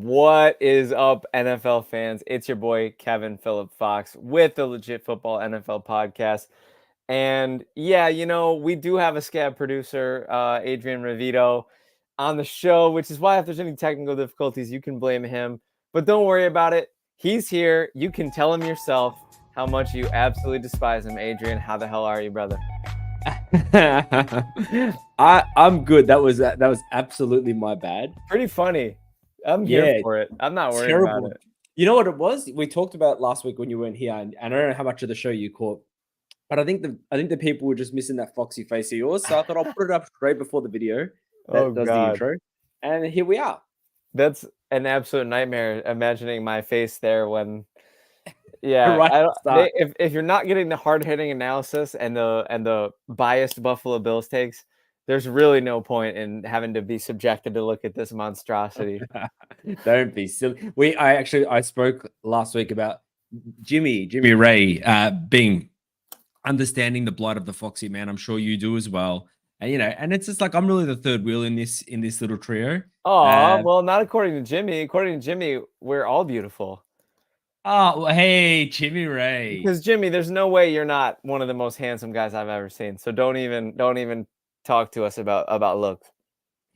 What is up, NFL fans? It's your boy, Kevin Phillip Fox, with the Legit Football NFL podcast. And yeah, we do have a scab producer, Adrian Revito, on the show, which is why if there's any technical difficulties, you can blame him. But don't worry about it. He's here. You can tell him yourself how much you absolutely despise him, Adrian. How the hell are you, brother? I'm good. That was absolutely my bad. Pretty funny. I'm here for it. I'm not worried about it. You know what it was? We talked about last week when you weren't here, and I don't know how much of the show you caught, but I think the people were just missing that foxy face of yours. So I thought I'll put it up straight before the video that does the intro, and here we are. That's an absolute nightmare. Imagining my face there when, yeah. Right. If you're not getting the hard hitting analysis and the biased Buffalo Bills takes, there's really no point in having to be subjected to look at this monstrosity. Don't be silly. I spoke last week about Jimmy Ray being understanding the plight of the foxy man. I'm sure you do as well. And and it's just like I'm really the third wheel in this little trio. Oh, well, not according to Jimmy. According to Jimmy, we're all beautiful. Oh, well, hey, Jimmy Ray. Because Jimmy, there's no way you're not one of the most handsome guys I've ever seen. So don't even talk to us about looks.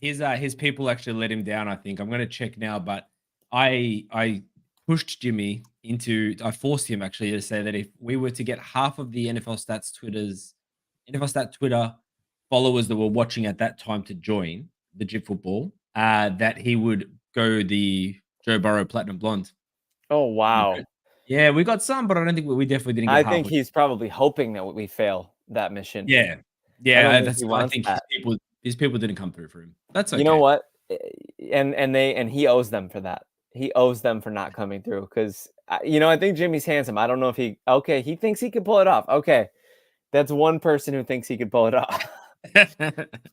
His people actually let him down, I think. I'm going to check now, but I pushed Jimmy I forced him actually to say that if we were to get half of the NFL Stat Twitter followers that were watching at that time to join the Legit Football, that he would go the Joe Burrow Platinum Blonde. Oh, wow. Yeah, we got some, but I don't think we definitely didn't get half. I think he's probably hoping that we fail that mission. Yeah. I think his people didn't come through for him. That's okay. You know what? And he owes them for that. He owes them for not coming through because, I think Jimmy's handsome. I don't know if he thinks he can pull it off. Okay. That's one person who thinks he could pull it off. I think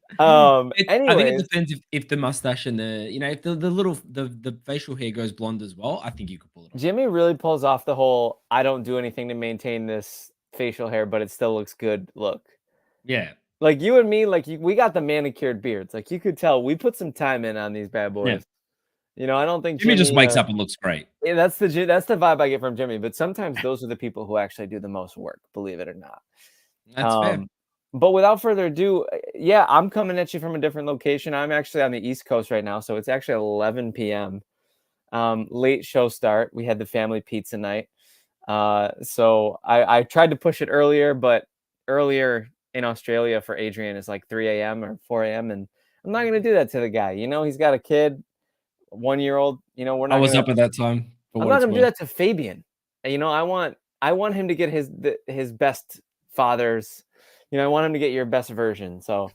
it depends if the mustache and if the facial hair goes blonde as well. I think you could pull it off. Jimmy really pulls off the whole I don't do anything to maintain this facial hair, but it still looks good look. Yeah. Like you and me, we got the manicured beards. Like you could tell we put some time in on these bad boys. Yeah. I don't think Jimmy just wakes up and looks great. Yeah, that's the vibe I get from Jimmy. But sometimes those are the people who actually do the most work, believe it or not. That's fair. But without further ado, yeah, I'm coming at you from a different location. I'm actually on the East Coast right now, so it's actually 11 p.m. Late show start. We had the family pizza night. So I tried to push it earlier, but earlier in Australia for Adrian is like 3 a.m. or 4 a.m. And I'm not going to do that to the guy. He's got a kid, 1-year-old. I was up at that time. I'm not going to do that to Fabian. I want him to get his best father's. I want him to get your best version. So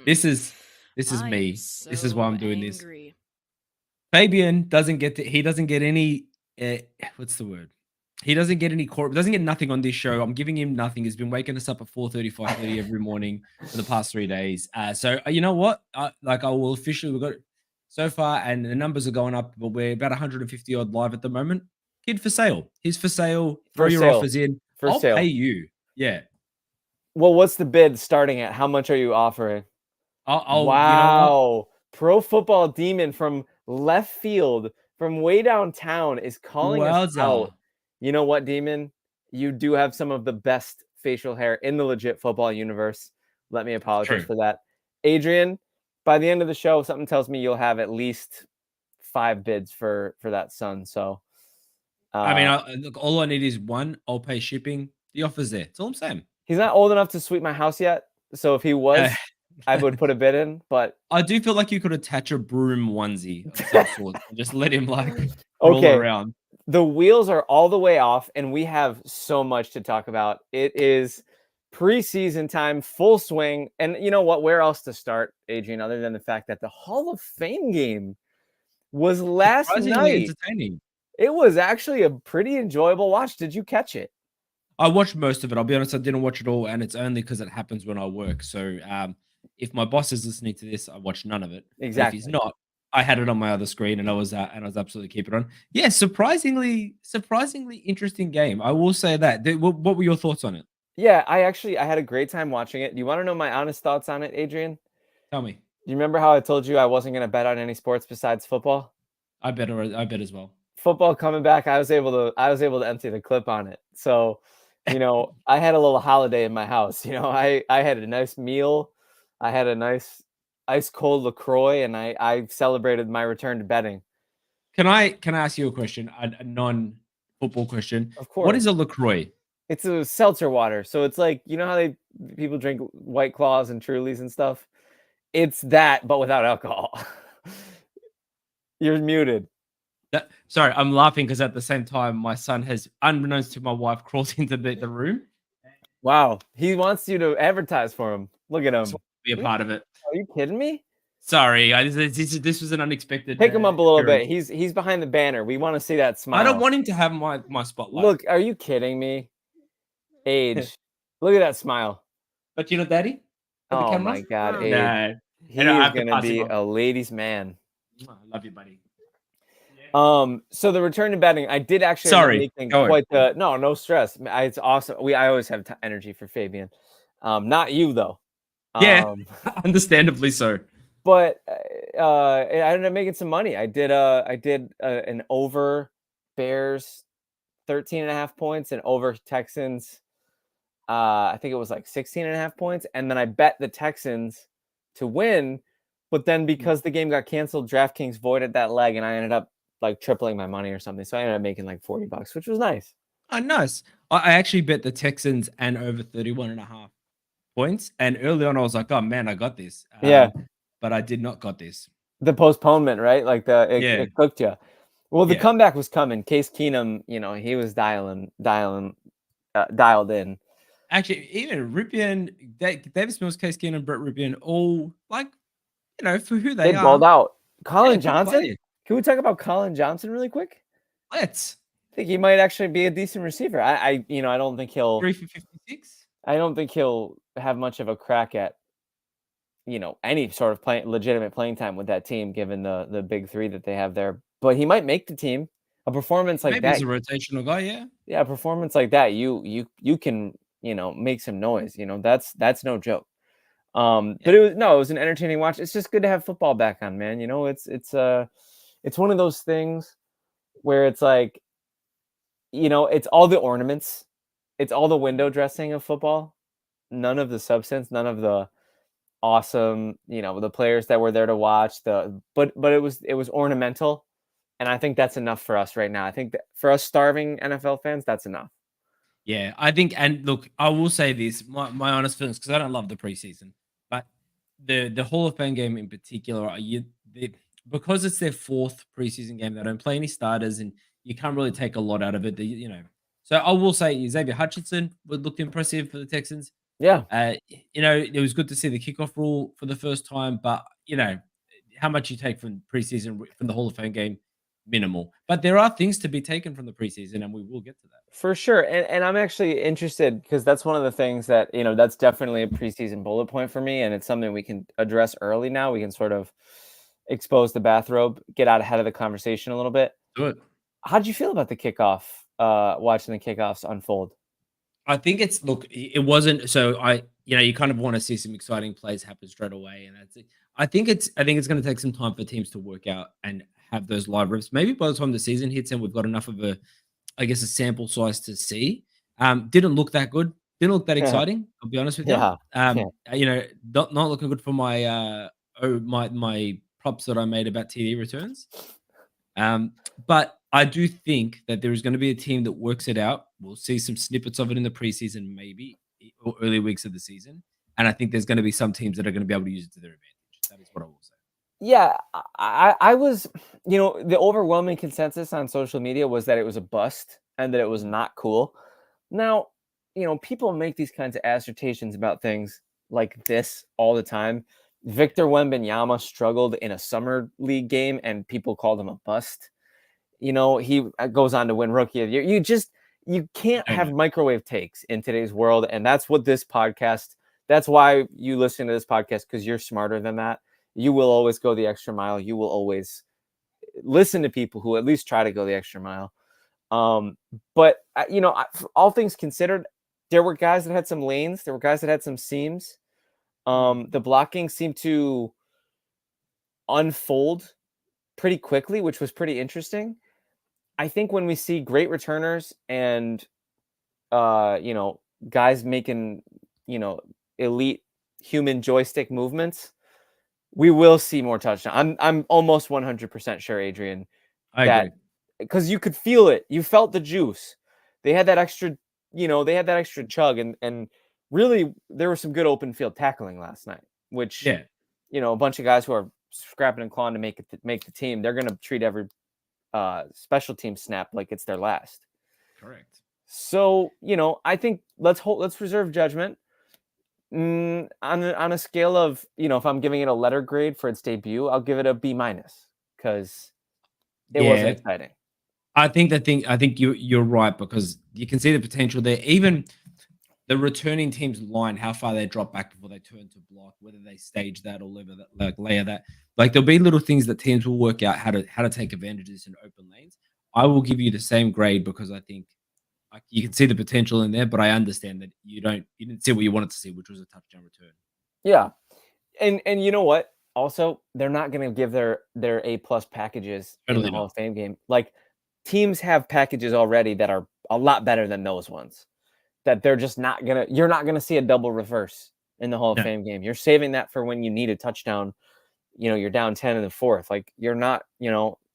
this is me. This is why I'm doing this. Fabian doesn't get any. What's the word? He doesn't get any doesn't get nothing on this show. I'm giving him nothing. He's been waking us up at 4:30, 5:30 every morning for the past 3 days. So you know what? I will officially, we've got so far, and the numbers are going up, but we're about 150 odd live at the moment. Kid for sale. He's for sale. Throw your offers in. I'll pay you. Yeah. Well, what's the bid starting at? How much are you offering? Wow. Pro Football Demon from left field, from way downtown, is calling us out. You know what, Demon? You do have some of the best facial hair in the Legit Football universe. Let me apologize for that. Adrian, by the end of the show, something tells me you'll have at least 5 bids for that son. So, look, all I need is one. I'll pay shipping. The offer's there. That's all I'm saying. He's not old enough to sweep my house yet. So if he was, I would put a bid in. But I do feel like you could attach a broom onesie of some sort and just let him roll around. The wheels are all the way off, and we have so much to talk about. It is preseason time, full swing. And you know what? Where else to start, Adrian, other than the fact that the Hall of Fame game was last night? Entertaining. It was actually a pretty enjoyable watch. Did you catch it? I watched most of it. I'll be honest, I didn't watch it all, and it's only because it happens when I work. So if my boss is listening to this, I watch none of it. Exactly. If he's not, I had it on my other screen, and I was absolutely keeping it on. Yeah, surprisingly interesting game. I will say that. What were your thoughts on it? Yeah, I had a great time watching it. Do you want to know my honest thoughts on it, Adrian? Tell me. You remember how I told you I wasn't going to bet on any sports besides football? I bet as well. Football coming back, I was able to empty the clip on it. So, I had a little holiday in my house. I had a nice meal. I had a nice ice cold LaCroix, and I celebrated my return to betting. Can I ask you a question? A non-football question. Of What course. is a LaCroix? It's a seltzer water. So it's like, how people drink White Claws and Trulies and stuff? It's that, but without alcohol. You're muted. Sorry, I'm laughing because at the same time, my son has, unbeknownst to my wife, crawled into the room. Wow. He wants you to advertise for him. Look at him. Be a part of it. Are you kidding me? Sorry, this was an unexpected. Pick him up a little appearance. bit. He's behind the banner. We want to see that smile. I don't want him to have my spotlight. Look, are you kidding me? Age. Look at that smile. But Daddy? Oh my God, Age. No. He is gonna be a ladies' man. I love you, buddy. So the return to betting, I did actually Sorry. quite the no stress. It's awesome. I always have energy for Fabian. Not you though. Yeah, understandably so. But I ended up making some money. I did an over Bears 13.5 points and over Texans. I think it was like 16.5 points, and then I bet the Texans to win. But then because the game got canceled, DraftKings voided that leg, and I ended up like tripling my money or something. So I ended up making like $40, which was nice. Oh, nice. I actually bet the Texans and over 31.5 points. And early on, I was like, oh man, I got this. Yeah. But I did not got this. The postponement, right? Like it cooked you. Well, the comeback was coming. Case Keenum, he was dialed in. Actually, even Ripien, Davis Mills, Case Keenum, Brett Ripien, all like, for who they are. Balled out. Colin Johnson? Can we talk about Colin Johnson really quick? Let's. I think he might actually be a decent receiver. I don't think he'll 3 for 56. I don't think he'll have much of a crack at any sort of legitimate playing time with that team, given the big three that they have there. But he might make the team. A performance like that. Maybe he's a rotational guy, yeah. Yeah, a performance like that, you can make some noise. That's no joke. But it was an entertaining watch. It's just good to have football back on, man. It's one of those things where it's like, it's all the ornaments, it's all the window dressing of football, none of the substance, none of the awesome, the players that were there to watch. But it was ornamental, and I think that's enough for us right now. I think that for us starving NFL fans, that's enough. Yeah, I think, and look, I will say this, my honest feelings, because I don't love the preseason, but the Hall of Fame game in particular, because it's their fourth preseason game, they don't play any starters, and you can't really take a lot out of it. So I will say Xavier Hutchinson looked impressive for the Texans. Yeah. It was good to see the kickoff rule for the first time, but how much you take from preseason from the Hall of Fame game, minimal. But there are things to be taken from the preseason, and we will get to that. For sure. And I'm actually interested because that's one of the things that, that's definitely a preseason bullet point for me. And it's something we can address early now. We can sort of expose the bathrobe, get out ahead of the conversation a little bit. Do it. How'd you feel about the kickoff, watching the kickoffs unfold? I think it wasn't, so you kind of want to see some exciting plays happen straight away. And that's it. I think it's going to take some time for teams to work out and have those live reps. Maybe by the time the season hits and we've got enough of a sample size to see. Didn't look that good. Didn't look that exciting. I'll be honest with you. Not looking good for my my props that I made about TD returns. But I do think that there is going to be a team that works it out. We'll see some snippets of it in the preseason, maybe, or early weeks of the season. And I think there's going to be some teams that are going to be able to use it to their advantage. That is what I will say. Yeah, I was, the overwhelming consensus on social media was that it was a bust and that it was not cool. Now, people make these kinds of assertions about things like this all the time. Victor Wembanyama struggled in a summer league game and people called him a bust. He goes on to win Rookie of the Year. You can't have microwave takes in today's world. And that's what this podcast, that's why you listen to this podcast, because you're smarter than that. You will always go the extra mile. You will always listen to people who at least try to go the extra mile. But all things considered, there were guys that had some lanes. There were guys that had some seams. The blocking seemed to unfold pretty quickly, which was pretty interesting. I think when we see great returners and guys making, elite human joystick movements, we will see more touchdowns. I'm almost 100% sure, Adrian, I that agree. because you could feel it. You felt the juice. They had that extra, chug, and really there was some good open field tackling last night, which, Yeah, a bunch of guys who are scrapping and clawing to make the team, they're going to treat every special team snap like it's their last. correct. So, I think let's reserve judgment. On a scale of, if I'm giving it a letter grade for its debut, I'll give it a B minus because it wasn't Yeah, exciting. I think you're right because you can see the potential there. Even the returning team's line, how far they drop back before they turn to block, whether they stage that or layer that. Like there'll be little things that teams will work out how to take advantage of this in open lanes. I will give you the same grade because I think like you can see the potential in there, but I understand that you didn't see what you wanted to see, which was a touchdown return. Yeah. And you know what? Also, they're not going to give their A plus packages in the Totally Hall not. of Fame game. Like teams have packages already that are a lot better than those ones. That they're just not gonna. You're not gonna see a double reverse in the Hall of No. Fame game. You're saving that for when you need a touchdown. You're down 10 in the fourth. Like you're not.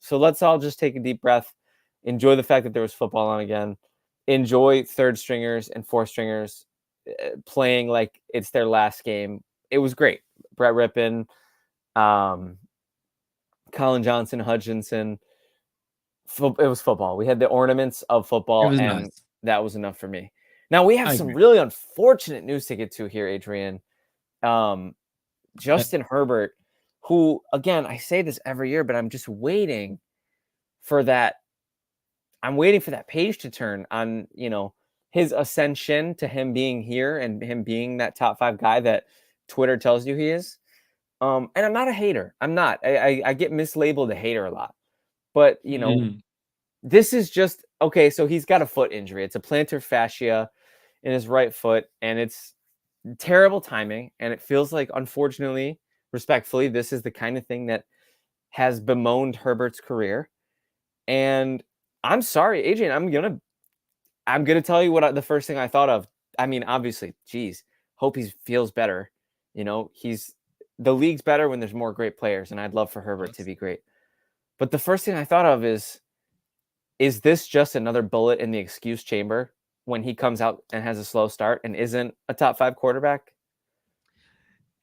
So let's all just take a deep breath. Enjoy the fact that there was football on again. Enjoy third stringers and fourth stringers playing like it's their last game. It was great. Brett Rippon, Colin Johnson, Hutchinson. It was football. We had the ornaments of It football, was and nice. that was enough for me. Now we have I some agree. really unfortunate news to get to here, Adrian. Um, Uh, Justin Herbert, who again, I say this every year, but I'm just waiting for that. I'm waiting for that page to turn on, his ascension to him being here and him being that top 5 guy that Twitter tells you he is. And I'm not a hater. I'm not. I get mislabeled a hater a lot. But, mm, this is just okay. So he's got a foot injury. It's a plantar fascia in his right foot, and it's terrible timing. And it feels like, unfortunately, respectfully, this is the kind of thing that has bemoaned Herbert's career. And I'm sorry, Adrian. I'm gonna tell you what the first thing I thought of. I mean, obviously, geez, hope he feels better. He's the league's better when there's more great players, and I'd love for of Herbert to course. be great. But the first thing I thought of is this just another bullet in the excuse chamber when he comes out and has a slow start and isn't a top 5 quarterback?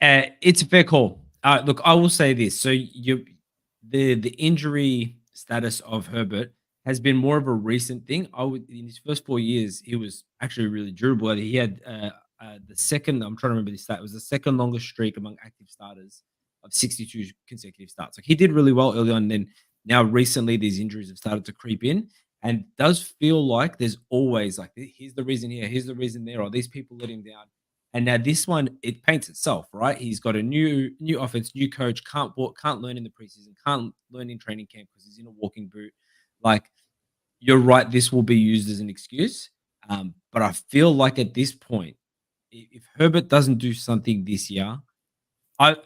It's a fair call. Look, I will say this. So the injury status of Herbert has been more of a recent thing. I would in his first 4 years, he was actually really durable. He had the second. I'm trying to remember the stat. It was the second longest streak among active starters of 62 consecutive starts. Like he did really well early on. And then now recently, these injuries have started to creep in, and does feel like there's always like here's the reason here, here's the reason there, or these people let him down. And now this one, it paints itself, right? He's got a new offense, new coach, can't walk, can't learn in the preseason, can't learn in training camp because he's in a walking boot. Like you're right, this will be used as an excuse. But I feel like at this point, if Herbert doesn't do something this year, I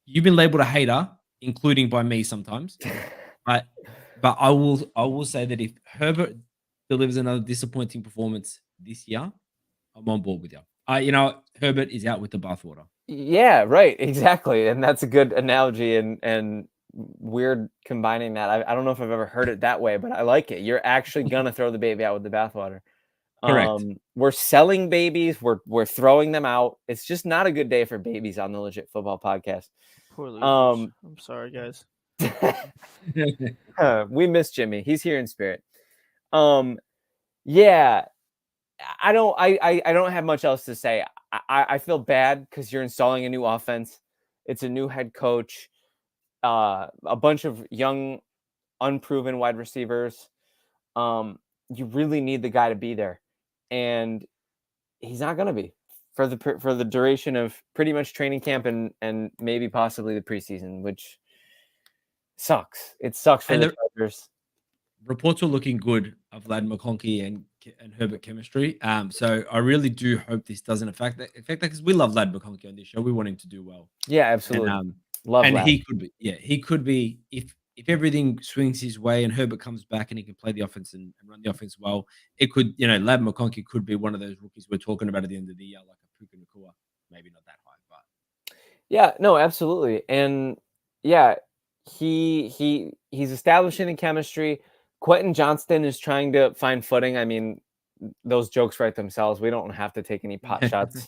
you've been labeled a hater, including by me sometimes. But I will say that if Herbert delivers another disappointing performance this year, I'm on board with you. Herbert is out with the bathwater. Yeah, right, exactly. And that's a good analogy and weird combining that. I don't know if I've ever heard it that way, but I like it. You're actually gonna throw the baby out with the bathwater. Correct. We're selling babies, we're throwing them out. It's just not a good day for babies on the Legit Football Podcast. Poor losers. Um I'm sorry, guys. we miss Jimmy. He's here in spirit. Yeah, I don't have much else to say. I feel bad because you're installing a new offense. It's a new head coach, a bunch of young, unproven wide receivers. You really need the guy to be there, and he's not going to be for the duration of pretty much training camp and maybe possibly the preseason, which sucks. It sucks for And the the Chargers. reports are looking good of Vlad McConkey and Herbert chemistry. So I really do hope this doesn't affect that because we love Vlad McConkey on this show. We want him to do well. Yeah, And absolutely. Love and Lad. he could be if everything swings his way and Herbert comes back and he can play the offense and run the offense well, it could, Lab McConkey could be one of those rookies we're talking about at the end of the year, like a Puka Nakua. Maybe not that high, but Yeah, no, absolutely. And yeah, he's establishing the chemistry. Quentin Johnston is trying to find footing. I mean, those jokes write themselves. We don't have to take any pot shots.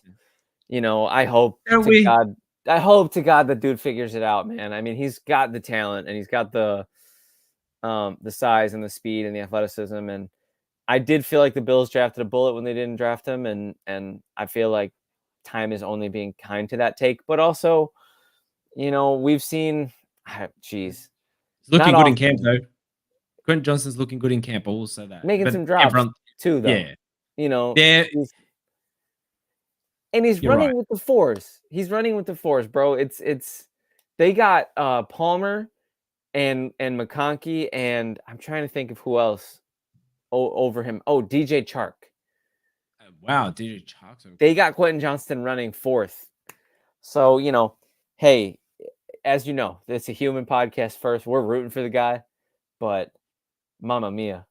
I hope Are to we? God, I hope to God the dude figures it out, man. I mean, he's got the talent and he's got the size and the speed and the athleticism. And I did feel like the Bills drafted a bullet when they didn't draft him, and I feel like time is only being kind to that take. But also, we've seen, geez, He's looking not good in camp, often, though. Quentin Johnston's looking good in camp. I will say that. making But some drops everyone, too, though. yeah, there. He's You're right. running with the fours. He's running with the fours, bro. It's they got Palmer and McConkey, and I'm trying to think of who else over him. Oh, DJ Chark. Wow, DJ Chark's okay. They got Quentin Johnston running fourth. So, hey, as you know, it's a human podcast first. We're rooting for the guy, but Mamma Mia.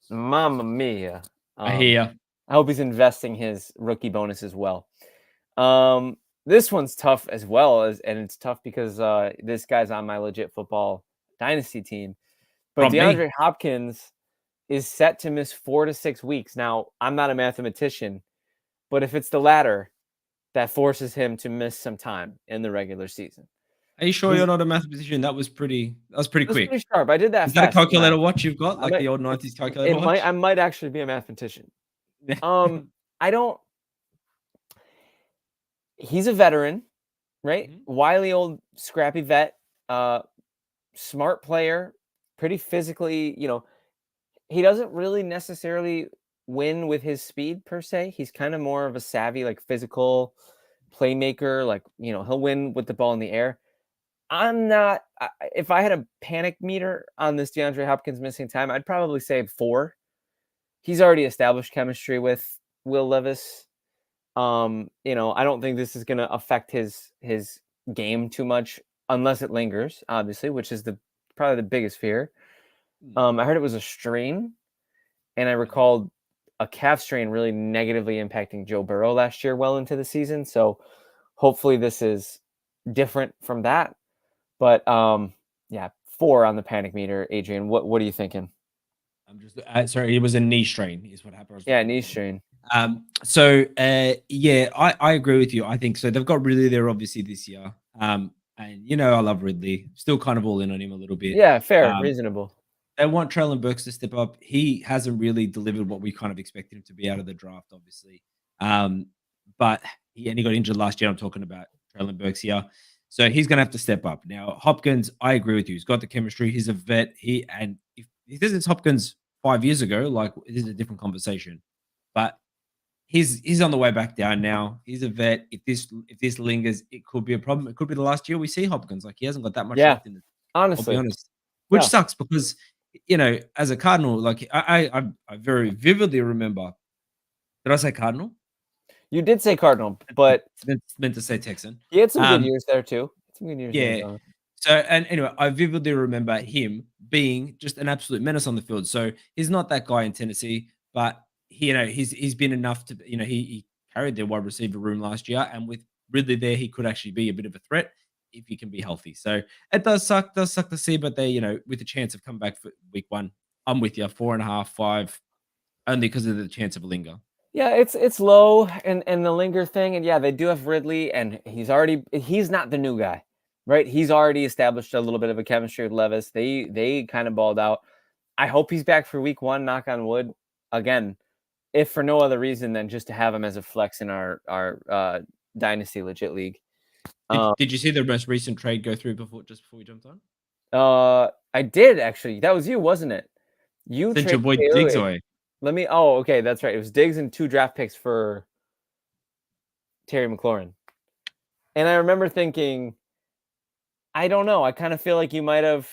Mamma Mia. I hear. I hope he's investing his rookie bonus as well. This one's tough as well, and it's tough because this guy's on my legit football dynasty team. But DeAndre Hopkins is set to miss 4 to 6 weeks. Now, I'm not a mathematician, but if it's the latter, that forces him to miss some time in the regular season. Are you sure you're not a mathematician? That was pretty quick. Pretty sharp. I did that Is fast. that a calculator watch you've got? Like the old 90s calculator watch? I might actually be a mathematician. I don't. He's a veteran, right? Mhm. Wily old scrappy vet, smart player, pretty physically, he doesn't really necessarily win with his speed per se. He's kind of more of a savvy, like physical playmaker. Like, he'll win with the ball in the air. If I had a panic meter on this DeAndre Hopkins missing time, I'd probably say 4. He's already established chemistry with Will Levis. I don't think this is going to affect his game too much unless it lingers, obviously, which is probably the biggest fear. I heard it was a strain, and I recalled a calf strain really negatively impacting Joe Burrow last year well into the season. So hopefully this is different from that. But 4 on the panic meter. Adrian, what are you thinking? I'm just sorry, it was a knee strain, is what happened. Yeah, knee strain. I agree with you. I think so. They've got Ridley there obviously this year. And I love Ridley. Still kind of all in on him a little bit. Yeah, fair, reasonable. They want Treylon Burks to step up. He hasn't really delivered what we kind of expected him to be out of the draft, obviously. But he got injured last year. I'm talking about Treylon Burks here. So he's going to have to step up. Now, Hopkins, I agree with you. He's got the chemistry. He's a vet. If this is Hopkins 5 years ago, like, this is a different conversation. But he's on the way back down now. He's a vet. If this lingers, it could be a problem. It could be the last year we see Hopkins. Like, he hasn't got that much left in the. Honestly, I'll be honest, which sucks because as a Cardinal, like I very vividly remember. Did I say Cardinal? You did say Cardinal, but meant to say Texan. He had some good years there too. Some good years. Yeah. So, and anyway, I vividly remember him being just an absolute menace on the field. So he's not that guy in Tennessee, but he's been enough to, he carried their wide receiver room last year, and with Ridley there, he could actually be a bit of a threat if he can be healthy. So it does suck to see, but they, with the chance of coming back for week 1, I'm with you, 4.5, 5, only because of the chance of a linger. Yeah, it's low and the linger thing, and yeah, they do have Ridley, and he's not the new guy, right? He's already established a little bit of a chemistry with Levis. They kind of balled out. I hope he's back for week 1, knock on wood. Again, if for no other reason than just to have him as a flex in our Dynasty Legit League. Did you see the most recent trade go through just before we jumped on? I did actually. That was you, wasn't it? You sent your boy Diggs away. Okay, that's right. It was Diggs and 2 draft picks for Terry McLaurin. And I remember thinking, I don't know. I kind of feel like you might have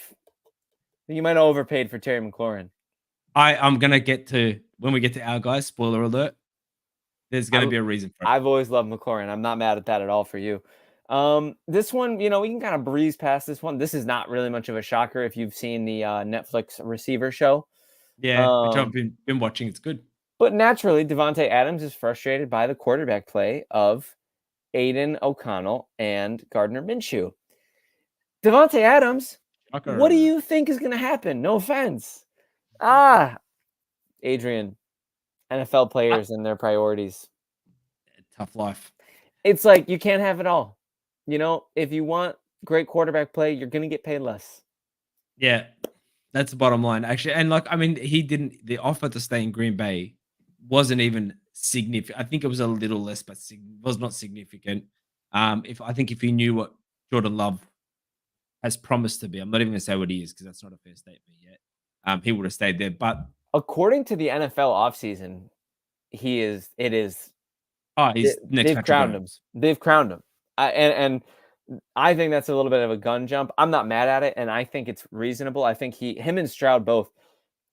overpaid for Terry McLaurin. I'm gonna get to when we get to our guys. Spoiler alert. There's gonna be a reason for it. I've always loved McLaurin. I'm not mad at that at all for you. This one, we can kind of breeze past this one. This is not really much of a shocker if you've seen the Netflix receiver show. Yeah, which I've been watching. It's good. But naturally, Devontae Adams is frustrated by the quarterback play of Aiden O'Connell and Gardner Minshew. Devontae Adams, what do you think is going to happen? No offense. Adrian, NFL players and their priorities. Tough life. It's like you can't have it all. If you want great quarterback play, you're going to get paid less. Yeah, that's the bottom line, actually. And the offer to stay in Green Bay wasn't even significant. I think it was a little less, but was not significant. If he knew what Jordan Love has promised to be, I'm not even going to say what he is because that's not a fair statement yet. He would have stayed there. But according to the NFL offseason, he's next. They've crowned him. They've crowned him. And I think that's a little bit of a gun jump. I'm not mad at it, and I think it's reasonable. I think him and Stroud both,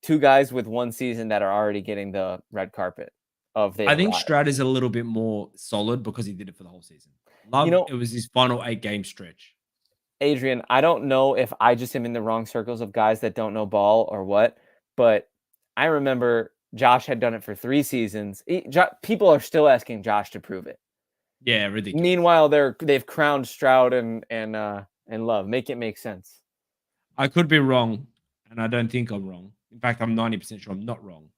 two guys with one season that are already getting the red carpet of I think Stroud is a little bit more solid because he did it for the whole season. Love, it was his final 8-game stretch. Adrian, I don't know if I just am in the wrong circles of guys that don't know ball or what, but I remember Josh had done it for 3 seasons. People are still asking Josh to prove it. Yeah, ridiculous. Meanwhile, they've crowned Stroud and Love. Make it make sense. I could be wrong, and I don't think I'm wrong. In fact, I'm 90% sure I'm not wrong.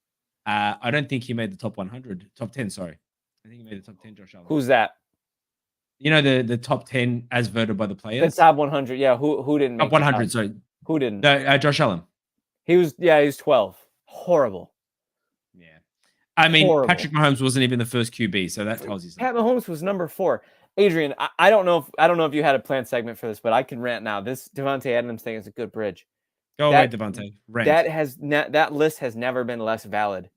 I don't think he made the top 100, top 10. Sorry, I think he made the top 10. Josh Allen. Who's that? The top 10 as voted by the players. The top 100. Yeah, who didn't make top 100? Sorry, who didn't? Josh Allen. He was 12. Horrible. Yeah. I mean, horrible. Patrick Mahomes wasn't even the first QB, so that tells you something. Pat Mahomes was number 4. Adrian, I don't know if you had a planned segment for this, but I can rant now. This Devontae Adams thing is a good bridge. Go away, Devontae. Rant. That list has never been less valid.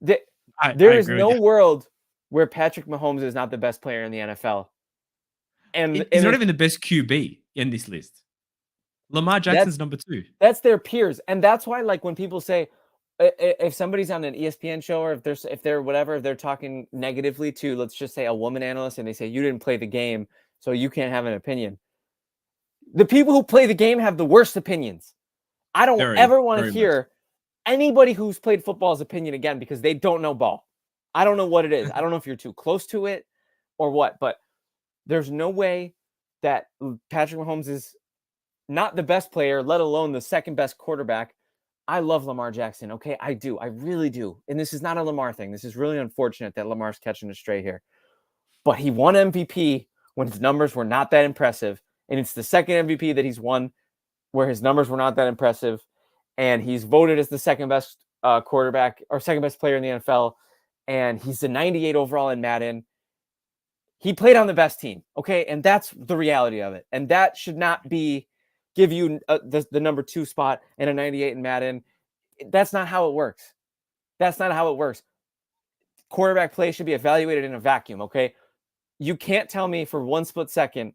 There is no world where Patrick Mahomes is not the best player in the NFL. And he's not even the best QB in this list. Lamar Jackson's number 2. That's their peers. And that's why, when people say, if somebody's on an ESPN show or if they're talking negatively to, let's just say, a woman analyst, and they say, you didn't play the game, so you can't have an opinion. The people who play the game have the worst opinions. I don't ever want to hear anybody who's played football's opinion again because they don't know ball. I don't know what it is. I don't know if you're too close to it or what, but there's no way that Patrick Mahomes is not the best player, let alone the second best quarterback. I love Lamar Jackson. Okay, I do. I really do. And this is not a Lamar thing. This is really unfortunate that Lamar's catching a stray here. But he won MVP when his numbers were not that impressive. And it's the second MVP that he's won where his numbers were not that impressive. And he's voted as the second best quarterback or second best player in the NFL. And he's the 98 overall in Madden. He played on the best team. Okay. And that's the reality of it. And that should not give you the number 2 spot and a 98 in Madden. That's not how it works. That's not how it works. Quarterback play should be evaluated in a vacuum. Okay. You can't tell me for one split second.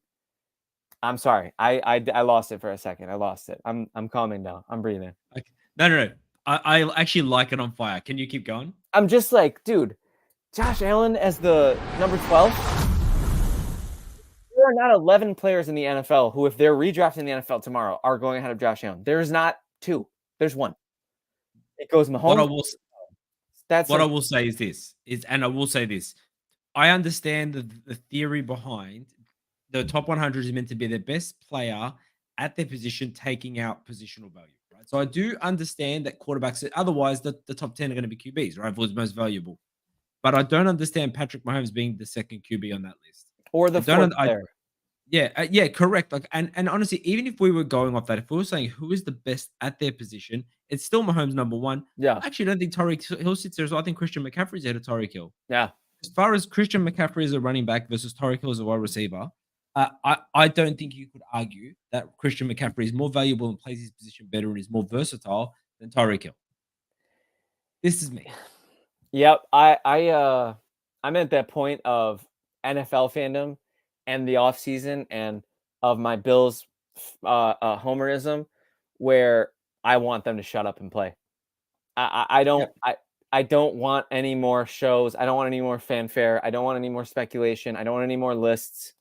I'm sorry. I lost it for a second. I lost it. I'm calming down. I'm breathing. Okay. No. I actually like it on fire. Can you keep going? I'm just like, dude, Josh Allen as the number 12. There are not 11 players in the NFL who, if they're redrafting the NFL tomorrow, are going ahead of Josh Allen. There's not 2. There's 1. It goes Mahomes. What I will say is this. And I will say this. I understand the theory behind the top 100 is meant to be the best player at their position, taking out positional value, right? So I do understand that quarterbacks, otherwise the top 10 are going to be QBs, right? Who's most valuable. But I don't understand Patrick Mahomes being the second QB on that list. Or the fourth player. Yeah, correct. And honestly, even if we were going off that, if we were saying who is the best at their position, it's still Mahomes number 1. Yeah. I actually don't think Tyreek Hill sits there as well. I think Christian McCaffrey's ahead of Tyreek Hill. Yeah. As far as Christian McCaffrey as a running back versus Tyreek Hill as a wide receiver, I don't think you could argue that Christian McCaffrey is more valuable and plays his position better and is more versatile than Tyreek Hill. This is me. Yep. I'm at that point of NFL fandom and the offseason and of my Bills homerism where I want them to shut up and play. I don't want any more shows. I don't want any more fanfare. I don't want any more speculation. I don't want any more lists.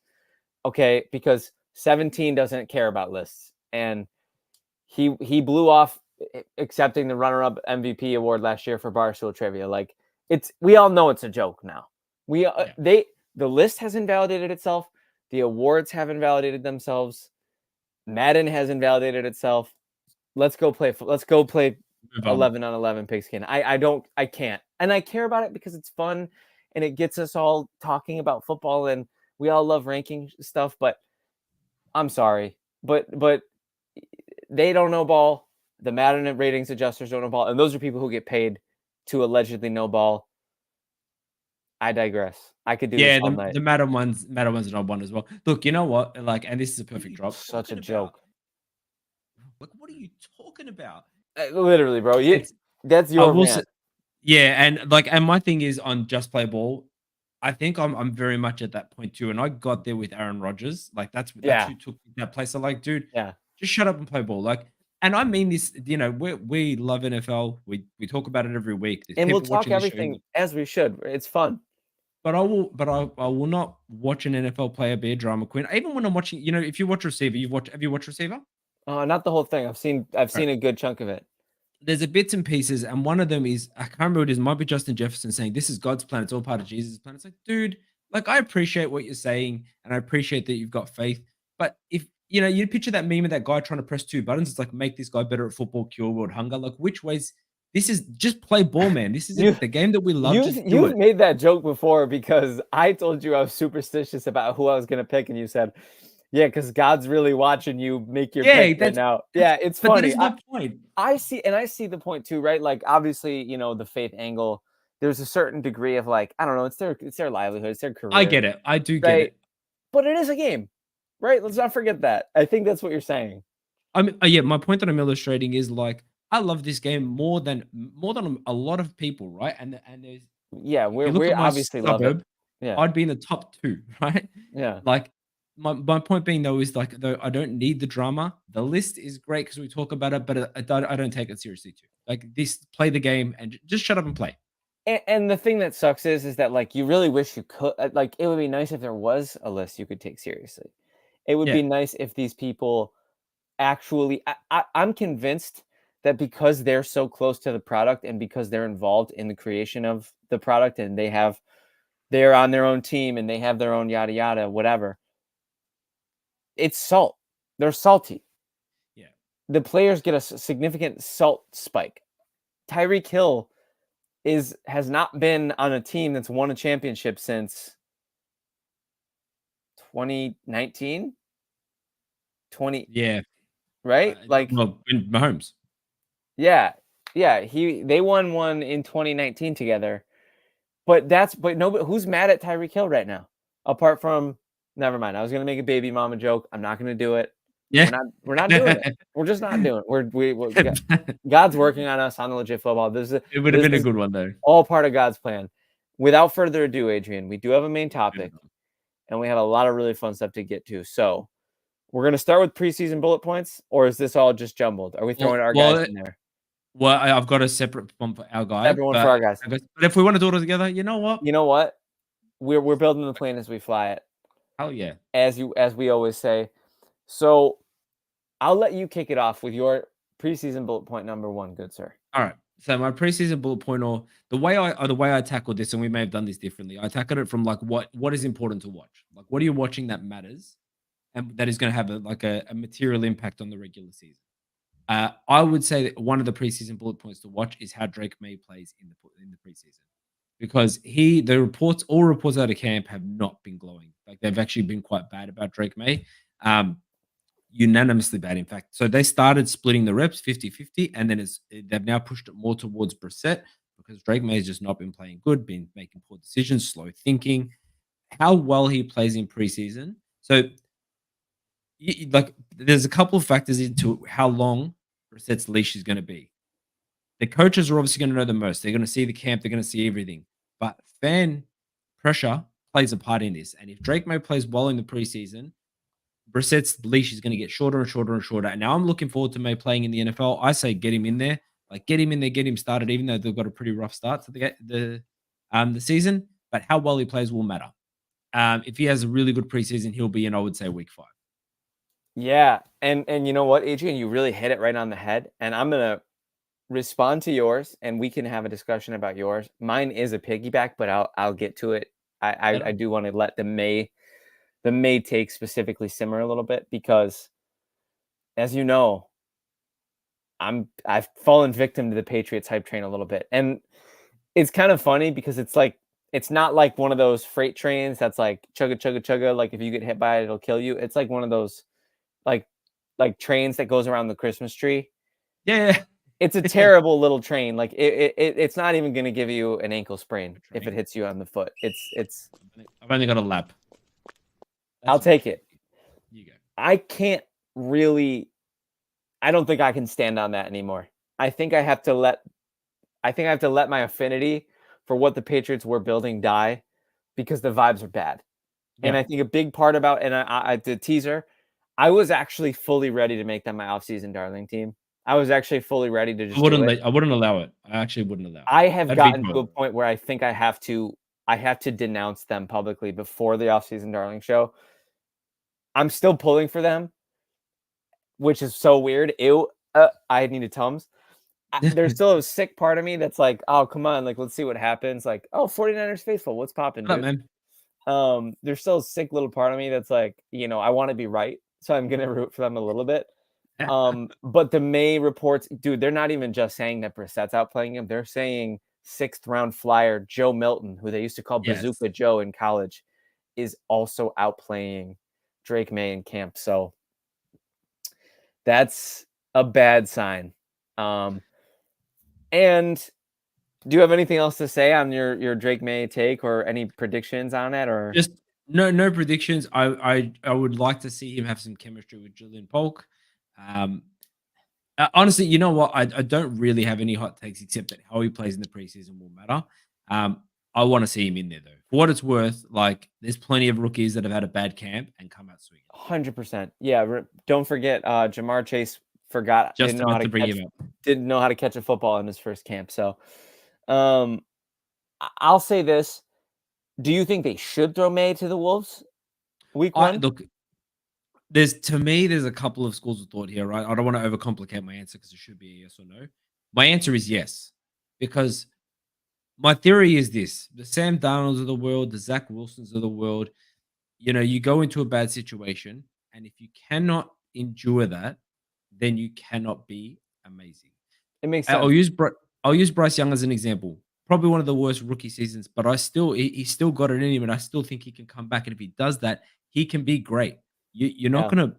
okay, because 17 doesn't care about lists, and he blew off accepting the runner-up MVP award last year for Barstool Trivia. Like, we all know it's a joke now. The list has invalidated itself. The awards have invalidated themselves. Madden has invalidated itself. Let's go play 11 on 11 pigskin. I can't. And I care about it because it's fun and it gets us all talking about football and we all love ranking stuff, but I'm sorry. But they don't know ball. The Madden ratings adjusters don't know ball, and those are people who get paid to allegedly know ball. I digress. I could do this all night. The Madden one's an odd one as well. Look, you know what? Like, and this is a perfect drop. Such a joke. Like, what are you talking about? Literally, bro. That's your rant. Yeah, and my thing is on Just Play Ball. I think I'm very much at that point too, and I got there with Aaron Rodgers. Like that's who took that place. So like, dude, just shut up and play ball. Like, and I mean this. You know, we love NFL. We talk about it every week. There's and we'll talk everything as we should. It's fun. But I will not watch an NFL player be a drama queen. Even when I'm watching, you know, if you watch Receiver, have you watched Receiver? Not the whole thing. I've seen a good chunk of it. There's a bits and pieces, and one of them is I can't remember what it is. It might be Justin Jefferson saying this is God's plan. It's all part of Jesus' plan. It's like, dude, like I appreciate what you're saying, and I appreciate that you've got faith. But if you know, you picture that meme of that guy trying to press two buttons, it's like make this guy better at football, cure world hunger. Like which ways? This is just play ball, man. This is the game that we love. You've made that joke before because I told you I was superstitious about who I was going to pick, and you said, "Yeah, because God's really watching you make your pick right now." Yeah, it's funny. That is my point. I see the point too, right? Like obviously, you know, the faith angle. There's a certain degree of like I don't know. It's their livelihood. It's their career. I get it. I do get it. But it is a game, right? Let's not forget that. I think that's what you're saying. I mean, yeah. My point that I'm illustrating is like. I love this game more than a lot of people, right? And there's we obviously love it. Yeah, I'd be in the top 2, right? Yeah. Like my point being though is like though I don't need the drama. The list is great because we talk about it, but I don't take it seriously too. Like this, play the game and just shut up and play. And the thing that sucks is that like you really wish you could like it would be nice if there was a list you could take seriously. It would be nice if these people actually. I'm convinced that because they're so close to the product and because they're involved in the creation of the product and they're on their own team and they have their own yada yada whatever. It's salt. They're salty. Yeah. The players get a significant salt spike. Tyreek Hill has not been on a team that's won a championship since 2019. Right? Like Mahomes. Yeah. They won one in 2019 together. But nobody who's mad at Tyreek Hill right now? Apart from never mind. I was gonna make a baby mama joke. I'm not gonna do it. Yeah. We're not doing it. We're just not doing it. We're God's working on us on the legit football. It would have been a good one though. All part of God's plan. Without further ado, Adrian, we do have a main topic and we have a lot of really fun stuff to get to. So we're gonna start with preseason bullet points, or is this all just jumbled? Are we throwing our guys in there? Well, I've got a separate one for our guy. Everyone for our guys. But if we want to do it all together, you know what? We're building the plane as we fly it. Oh yeah. As we always say. So I'll let you kick it off with your preseason bullet point number 1, good sir. All right. So my preseason bullet point, or the way I tackled this, and we may have done this differently. I tackled it from like what is important to watch. Like what are you watching that matters, and that is going to have a material impact on the regular season. I would say that one of the preseason bullet points to watch is how Drake May plays in the preseason, because all reports out of camp have not been glowing. Like they've actually been quite bad about Drake May, unanimously bad, in fact. So they started splitting the reps 50-50, and then they've now pushed it more towards Brissett because Drake May has just not been playing good, been making poor decisions, slow thinking. How well he plays in preseason. So there's a couple of factors into how long Brissett's leash is going to be. The coaches are obviously going to know the most. They're going to see the camp. They're going to see everything. But fan pressure plays a part in this. And if Drake May plays well in the preseason, Brissett's leash is going to get shorter and shorter and shorter. And now I'm looking forward to May playing in the NFL. I say get him in there. Like get him in there, get him started, even though they've got a pretty rough start to the season. But how well he plays will matter. If he has a really good preseason, he'll be in, I would say, week 5. Yeah, and you know what, Adrian, you really hit it right on the head, and I'm gonna respond to yours, and we can have a discussion about yours. Mine is a piggyback, but I'll get to it. I do want to let the May take specifically simmer a little bit because, as you know, I've fallen victim to the Patriots hype train a little bit, and it's kind of funny because it's like it's not like one of those freight trains that's like chugga chugga chugga. Like if you get hit by it, it'll kill you. It's like one of those like trains that goes around the Christmas tree. Yeah. It's a terrible little train. Like it's not even going to give you an ankle sprain if it Train. hits you on the foot. It's. I've only got a lap. I'll That's all take right. it. You go. I can't really. I don't think I can stand on that anymore. I think I have to let. I think I have to let my affinity for what the Patriots were building die, because the vibes are bad. And Yeah. I think a big part about, and I the teaser, I was actually fully ready to make them my offseason darling team. I was actually fully ready to just do it. I wouldn't allow it. I actually wouldn't allow it. I have I'd gotten veto to it. a point where I think I have to denounce them publicly before the offseason darling show. I'm still pulling for them, which is so weird. Ew, I need a Tums. There's still a sick part of me that's like, oh, come on, like let's see what happens. Like, oh, 49ers faithful, what's popping, Shut up, dude? man. There's still a sick little part of me that's like, I want to be right, so I'm gonna root for them a little bit. But the May reports, dude, they're not even just saying that Brissett's outplaying him. They're saying 6th-round flyer Joe Milton, who they used to call Yes. Bazooka Joe in college, is also outplaying Drake May in camp. So that's a bad sign. And do you have anything else to say on your Drake May take, or any predictions on it, or? Just no predictions. I would like to see him have some chemistry with Julian Polk. Um, honestly, you know what? I don't really have any hot takes except that how he plays in the preseason will matter. I want to see him in there though. For what it's worth, like there's plenty of rookies that have had a bad camp and come out swinging. 100%. Yeah, don't forget, Jamar Chase Just about to bring him up. didn't know how to catch a football in his first camp. So, um, I'll say this: do you think they should throw May to the Wolves week I one? look. There's a couple of schools of thought here, right? I don't want to overcomplicate my answer because it should be a yes or no. My answer is yes, because my theory is this: the Sam Darnolds of the world, the Zach Wilsons of the world. You go into a bad situation, and if you cannot endure that, then you cannot be amazing. It makes I'll sense. use I'll use Bryce Young as an example. Probably one of the worst rookie seasons, but he's still got it in him, and I still think he can come back. And if he does that, he can be great. You're not Yeah, gonna,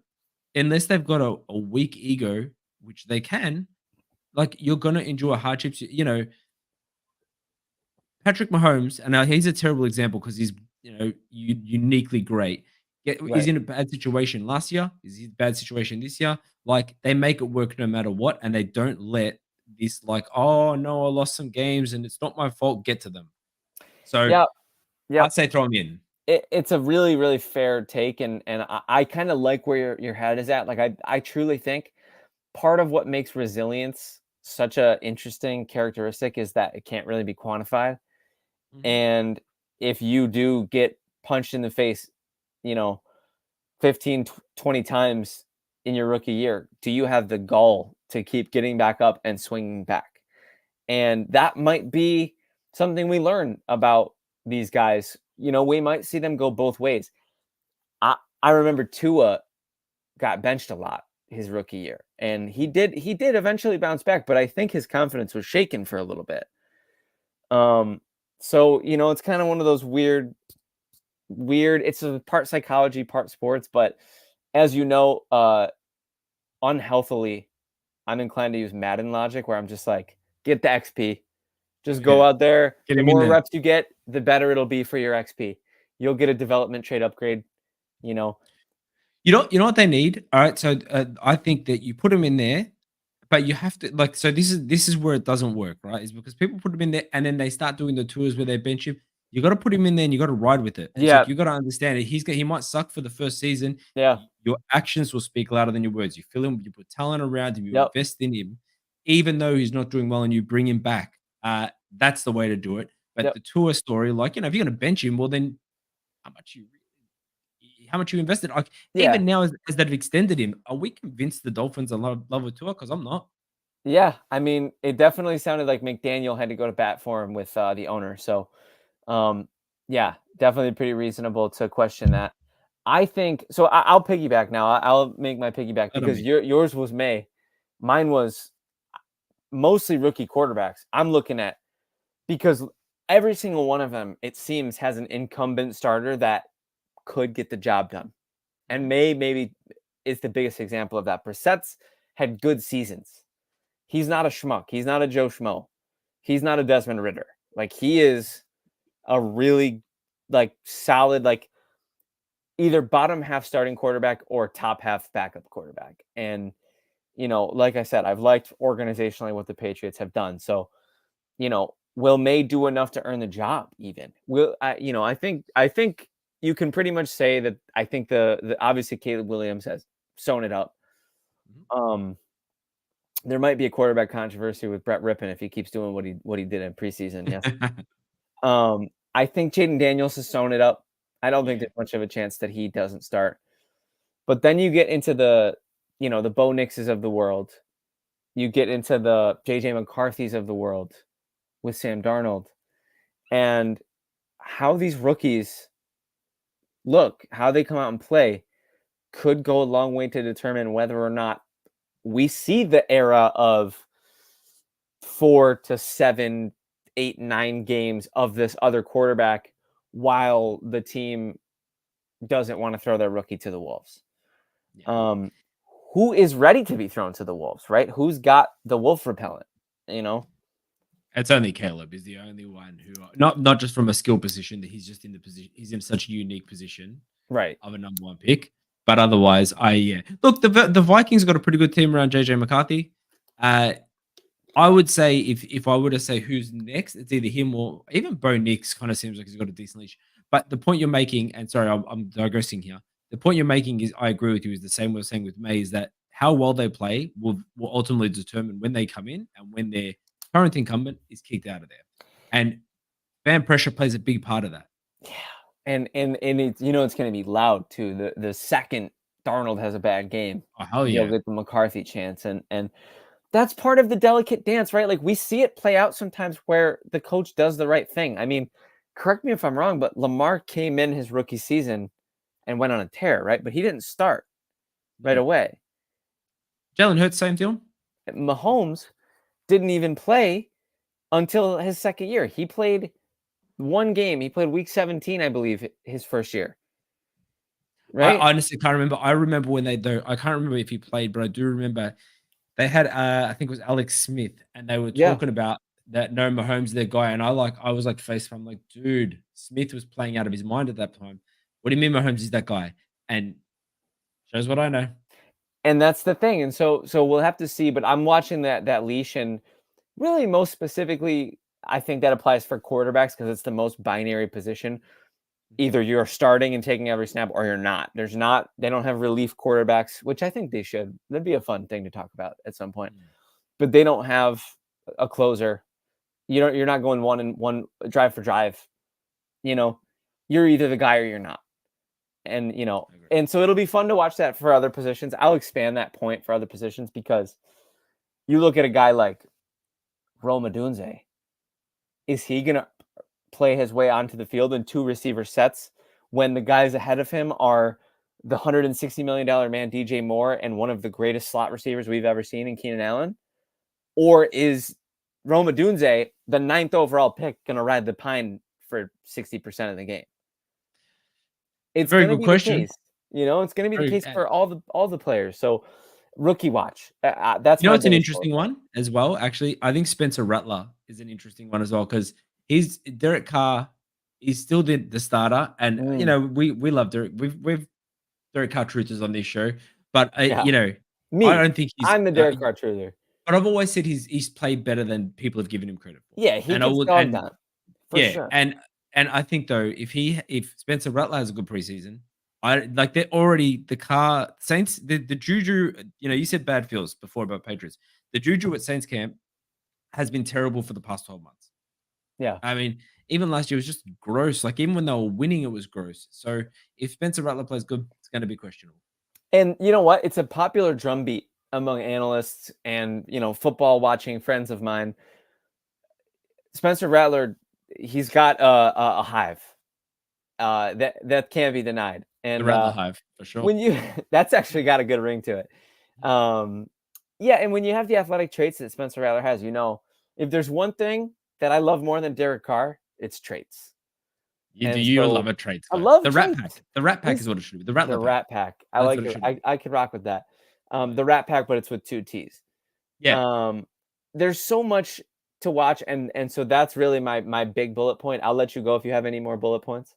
unless they've got a weak ego, which they can. Like you're gonna endure hardships. Patrick Mahomes, and now he's a terrible example because he's uniquely great. He's right. in a bad situation last year. He's in a bad situation this year. Like they make it work no matter what, and they don't let this like, oh no, I lost some games and it's not my fault, get to them. So Yeah, yeah. I'd say throw him in. It's a really, really fair take, and I kind of like where your head is at. Like I truly think part of what makes resilience such a interesting characteristic is that it can't really be quantified. Mhm. And if you do get punched in the face, you know, 15, 20 times in your rookie year, do you have the gall to keep getting back up and swinging back? And that might be something we learn about these guys. We might see them go both ways. I remember Tua got benched a lot his rookie year, and he did eventually bounce back, but I think his confidence was shaken for a little bit. So it's kind of one of those weird. It's a part psychology, part sports, but as you know, unhealthily, I'm inclined to use Madden logic, where I'm just like, get the XP, just go Yeah, out there. get The him in more there. reps you get, the better it'll be for your XP. You'll get a development trade upgrade. You know, You know what they need. All right, so I think that you put him in there. But you have to like so this is where it doesn't work, right? Is because people put him in there and then they start doing the tours where they bench him. You got to put him in there and you got to ride with it. And it's yeah, like you got to understand it. He might suck for the first season. yeah, Your actions will speak louder than your words. You fill him, you put talent around him, you yep, invest in him, even though he's not doing well, and you bring him back. That's the way to do it. But yep. the tour story, like if you're going to bench him, well then how much you invested. Like Yeah. even now, as they've extended him, are we convinced the Dolphins are love with Tua? Because I'm not. Yeah, I mean, it definitely sounded like McDaniel had to go to bat for him with the owner. So, um, yeah, definitely pretty reasonable to question that. I think so. I'll piggyback now. I'll make my piggyback Not on because me. yours was May, mine was mostly rookie quarterbacks. I'm looking at because every single one of them, it seems, has an incumbent starter that could get the job done, and Mhm. maybe is the biggest example of that. Brissett's had good seasons. He's not a schmuck. He's not a Joe Schmo. He's not a Desmond Ritter. Like he is a really like solid like either bottom half starting quarterback or top half backup quarterback. And like I said, I've liked organizationally what the Patriots have done. So, will May do enough to earn the job even? Will I think you can pretty much say that I think the obviously Caleb Williams has sewn it up. Mhm. There might be a quarterback controversy with Brett Rippon if he keeps doing what he did in preseason. Yes. I think Jaden Daniels has sewn it up. I don't think Yeah. there's much of a chance that he doesn't start. But then you get into the Bo Nixes of the world. You get into the JJ McCarthy's of the world with Sam Darnold. And how these rookies look, how they come out and play could go a long way to determine whether or not we see the era of 4 to 7, 8, 9 games of this other quarterback while the team doesn't want to throw their rookie to the wolves. Yeah. Um, who is ready to be thrown to the wolves, right? Who's got the wolf repellent, you know? It's only Caleb is the only one who not just from a skill position that he's just in the position he's in such a unique position Right. of a number one pick. But otherwise, look the Vikings got a pretty good team around JJ McCarthy. I would say if I were to say who's next, it's either him or even Bo Nix. Kind of seems like he's got a decent leash. But the point you're making, and sorry, I'm digressing here. The point you're making is I agree with you. Is the same we're saying with May is that how well they play will ultimately determine when they come in and when their current incumbent is kicked out of there. And fan pressure plays a big part of that. Yeah. And it's going to be loud too. The second Darnold has a bad game, Oh hell you'll yeah! get the McCarthy chance, and that's part of the delicate dance, right? Like we see it play out sometimes where the coach does the right thing. I mean, correct me if I'm wrong, but Lamar came in his rookie season and went on a tear, right? But he didn't start right No, away. Jalen Hurts, same deal. Mahomes didn't even play until his second year. He played one game. He played week 17, I believe, his first year. Right? I honestly can't remember. I remember when I can't remember if he played, but I do remember they had I think it was Alex Smith, and they were Yeah. talking about that no Mahomes their guy, and I was like face I'm like, dude, Smith was playing out of his mind at that time. What do you mean Mahomes is that guy? And shows what I know. And that's the thing. And so we'll have to see, but I'm watching that leash, and really most specifically, I think that applies for quarterbacks because it's the most binary position. Mhm. Either you're starting and taking every snap or you're not. They don't have relief quarterbacks, which I think they should. That'd be a fun thing to talk about at some point. Mm. But they don't have a closer. You're not going one and one drive for drive. You know, you're either the guy or you're not. And I agree. and so it'll be fun to watch that for other positions. I'll expand that point for other positions because you look at a guy like Rome Odunze. Is he gonna play his way onto the field in two receiver sets when the guys ahead of him are the $160 million man DJ Moore and one of the greatest slot receivers we've ever seen in Keenan Allen? Or is Rome Odunze, the ninth overall pick, gonna ride the pine for 60% of the game? It's Very gonna good be the question. case. It's gonna be the Very, case for all the players. So rookie watch. That's you know, my it's an biggest interesting bullet. one as well. Actually, I think Spencer Rattler is an interesting one as well because he's Derek Carr. He's still the starter, and Mm, we love Derek. We've Derek Carr truthers on this show, but yeah, I me. don't think he's. I'm the Derek Carr truther. But I've always said he's played better than people have given him credit for, Yeah, he and I gets would dogged and on for yeah, sure. and I think though if Spencer Rattler has a good preseason, I like they're already the car Saints the juju. You said bad feels before about Patriots. The juju at Saints camp has been terrible for the past 12 months. Yeah. I mean, even last year, it was just gross. Like even when they were winning, it was gross. So if Spencer Rattler plays good, it's going to be questionable. And you know what? It's a popular drumbeat among analysts and football watching friends of mine. Spencer Rattler, he's got a hive that can't be denied. The And Rattler Hive for sure. when you that's actually got a good ring to it. Yeah, and when you have the athletic traits that Spencer Rattler has, if there's one thing that I love more than Derek Carr, it's traits. You do. And You so love a traits I guy. love The Rat traits. Pack. The Rat Pack He's is what it should be. The Rattler the Pack. Rat Pack. I That's like what it it. should be. I could rock with that. The Rat Pack, but it's with two T's. Yeah. There's so much to watch, and so that's really my big bullet point. I'll let you go if you have any more bullet points.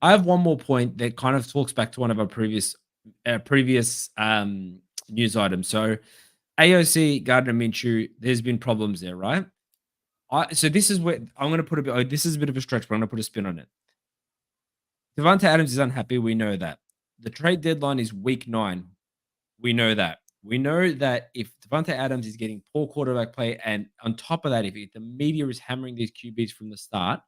I have one more point that kind of talks back to one of our previous news items. So AOC Gardner Minshew, there's been problems there, right? So this is where I'm going to put a bit. This is a bit of a stretch, but I'm going to put a spin on it. Devonta Adams is unhappy. We know that. The trade deadline is week 9. We know that. We know that if Devonta Adams is getting poor quarterback play, and on top of that, if the media is hammering these QBs from the start,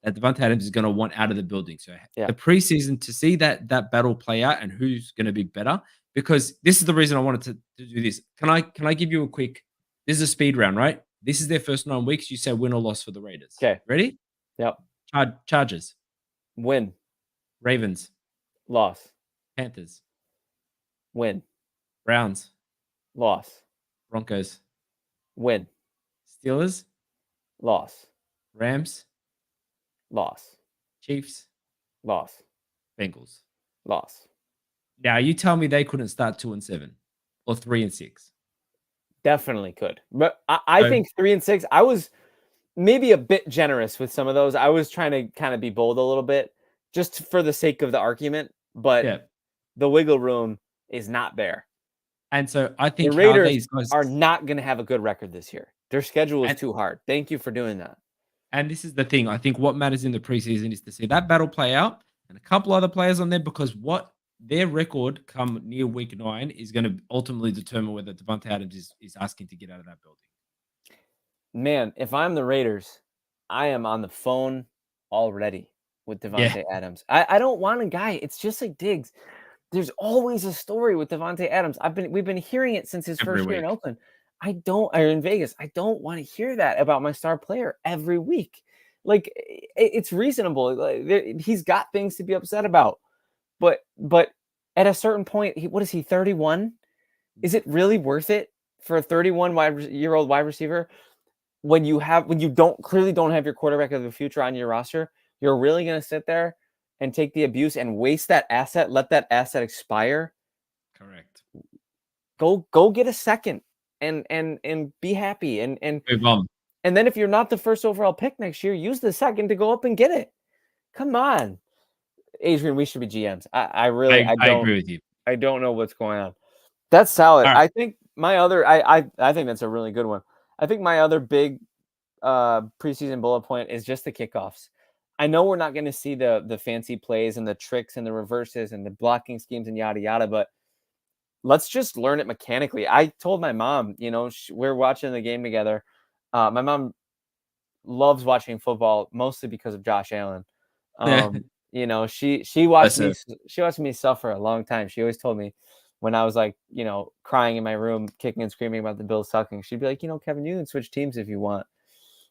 that Devonta Adams is going to want out of the building. So Yeah. the preseason to see that battle play out and who's going to be better, because this is the reason I wanted to do this. Can I give you a quick? This is a speed round, right? This is their first 9 weeks. You say win or loss for the Raiders. Okay. Ready? Yep. Chargers, Win. Ravens, Loss. Panthers, Win. Browns, Loss. Broncos, Win. Steelers, Loss. Rams, Loss. Chiefs, Loss. Bengals. Loss. Now you tell me they couldn't start 2-7 or 3-6. Definitely could. But I think 3-6. I was maybe a bit generous with some of those. I was trying to kind of be bold a little bit just for the sake of the argument, but Yeah. the wiggle room is not there. And so I The think how Raiders these guys are not going to have a good record this year. Their schedule is and, too hard. Thank you for doing that. and this is the thing. I think what matters in the preseason is to see that battle play out and a couple other players on there, because what their record come near week 9 is going to ultimately determine whether Devonta Adams is asking to get out of that building. Man, if I'm the Raiders, I am on the phone already with Devontae Adams. I don't want a guy. It's just like Diggs. There's always a story with Devontae Adams. We've been hearing it since his Every first year in week. Oakland. Or in Vegas. I don't want to hear that about my star player every week. Like it's reasonable. Like, he's got things to be upset about. But at a certain point, what is he, 31? Is it really worth it for a 31-year-old wide receiver when you clearly don't have your quarterback of the future on your roster? You're really going to sit there and take the abuse and waste that asset, let that asset expire? Correct. Go get a second and be happy and move on. And then if you're not the first overall pick next year, use the second to go up and get it. Come on, Adrian, we should be GMs. I agree with you. I don't know what's going on. That's solid. Right. I think my other I think that's a really good one. I think my other big preseason bullet point is just the kickoffs. I know we're not going to see the fancy plays and the tricks and the reverses and the blocking schemes and yada yada, but let's just learn it mechanically. I told my mom, we're watching the game together. My mom loves watching football mostly because of Josh Allen. She watched me suffer a long time. She always told me when I was like, crying in my room, kicking and screaming about the Bills sucking, she'd be like, Kevin, you can switch teams if you want.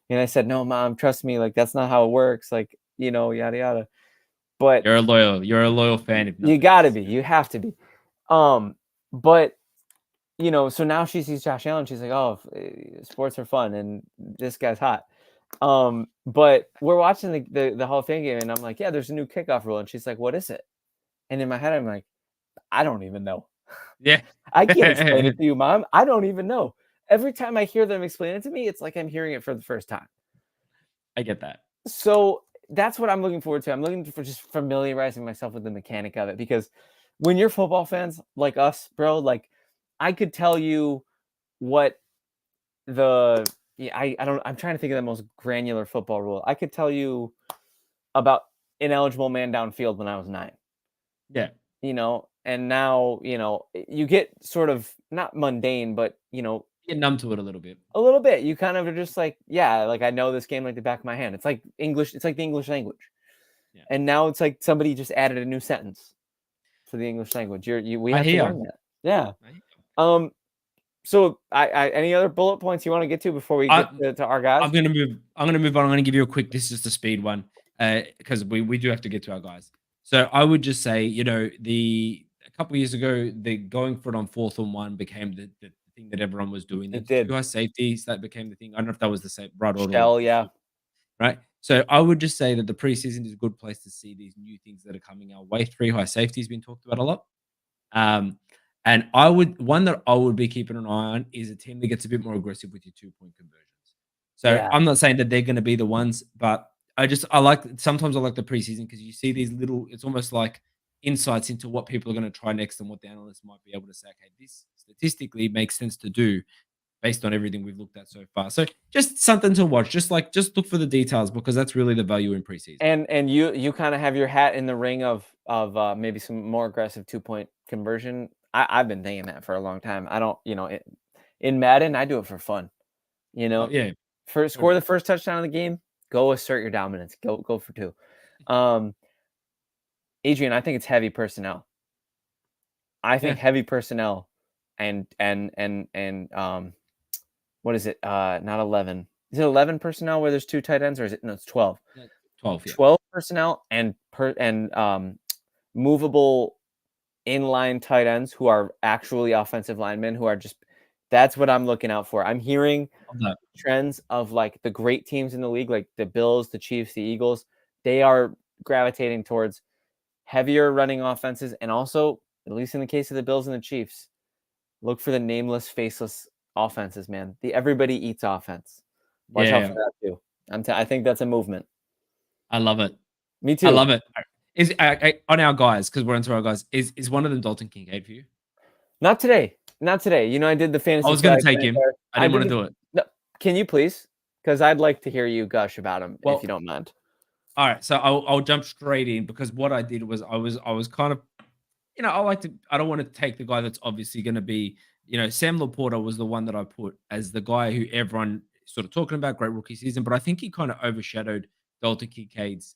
And I said, no, Mom, trust me. Like, that's not how it works. Like, yada, yada. But you're a loyal fan. If you gotta be, you have to be. But so now she sees Josh Allen. She's like, oh, sports are fun. And this guy's hot. But we're watching the Hall of Fame game, and I'm like, yeah, there's a new kickoff rule. And she's like, what is it? And in my head, I'm like, I don't even know. Yeah. I can't explain it to you, Mom. I don't even know. Every time I hear them explain it to me, it's like I'm hearing it for the first time. I get that. So that's what I'm looking forward to. I'm looking for just familiarizing myself with the mechanic of it, because when you're football fans like us, bro, like I could tell you what I'm trying to think of the most granular football rule. I could tell you about ineligible man downfield when I was 9. Yeah. And now, you get sort of not mundane, but, get numb to it a little bit. A little bit. You kind of are just like, yeah, like I know this game like the back of my hand. It's like English. It's like the English language. Yeah. And now it's like somebody just added a new sentence for the English language. We I have to hear. learn that. Yeah. I hear. So I any other bullet points you want to get to before we I, get to our guys? I'm gonna move. I'm gonna move on. I'm gonna give you a quick. This is just a speed one, because we do have to get to our guys. So I would just say, a couple years ago, the going for it on 4th and 1 became the thing that everyone was doing. The It two did. high safeties that became the thing. I don't know if that was the same right order or Shell, yeah. right. So I would just say that the preseason is a good place to see these new things that are coming our way. 3 high safeties been talked about a lot. Um, and one that I would be keeping an eye on is a team that gets a bit more aggressive with your 2-point conversions. So Yeah. I'm not saying that they're going to be the ones, but sometimes I like the preseason because you see these little, it's almost like insights into what people are going to try next and what the analysts might be able to say, okay, this statistically makes sense to do based on everything we've looked at so far. So just something to watch. Just look for the details because that's really the value in preseason. And you kind of have your hat in the ring of maybe some more aggressive 2-point conversion. I've been thinking that for a long time. I don't, in Madden, I do it for fun. Oh, yeah. Score the first touchdown of the game, go assert your dominance. Go for 2. Adrian, I think it's heavy personnel. I think heavy personnel and what is it? Not 11. Is it 11 personnel where there's 2 tight ends, or is it? No, it's 12. 12, yeah. 12 personnel and movable inline tight ends who are actually offensive linemen who are just. That's what I'm looking out for. I'm hearing trends of like the great teams in the league, like the Bills, the Chiefs, the Eagles. They are gravitating towards heavier running offenses, and also, at least in the case of the Bills and the Chiefs, look for the nameless, faceless offenses, man. The everybody eats offense. Watch out for that too. I think that's a movement. I love it. Me too. I love it. Is on our guys, because we're into our guys, is one of them Dalton Kincaid for you? Not today. Not today. I did the fantasy. I was going to take him. I didn't want to do it. No, can you please? Because I'd like to hear you gush about him, if you don't mind. All right, so I'll jump straight in because what I did was I was kind of, I don't want to take the guy that's obviously going to be, Sam Laporta was the one that I put as the guy who everyone sort of talking about, great rookie season, but I think he kind of overshadowed Dalton Kincaid's,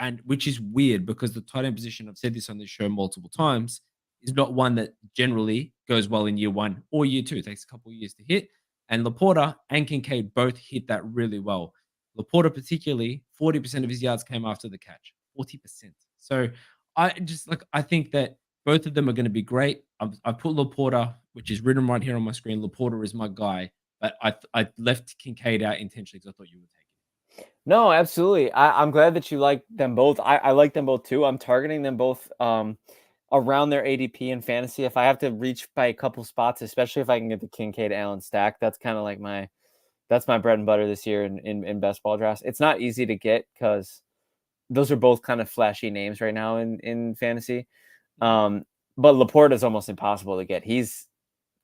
and which is weird because the tight end position, I've said this on this show multiple times, is not one that generally goes well in year 1 or year 2. It takes a couple of years to hit, and Laporta and Kincaid both hit that really well. Laporta particularly, 40% of his yards came after the catch, 40%. So I think that both of them are going to be great. I put Laporta, which is written right here on my screen. Laporta is my guy, but I left Kincaid out intentionally because I thought you would take it. No, absolutely. I'm glad that you like them both. I like them both too. I'm targeting them both around their ADP in fantasy. If I have to reach by a couple spots, especially if I can get the Kincaid Allen stack, that's kind of like that's my bread and butter this year in best ball drafts. It's not easy to get because those are both kind of flashy names right now in fantasy. But Laporta is almost impossible to get. He's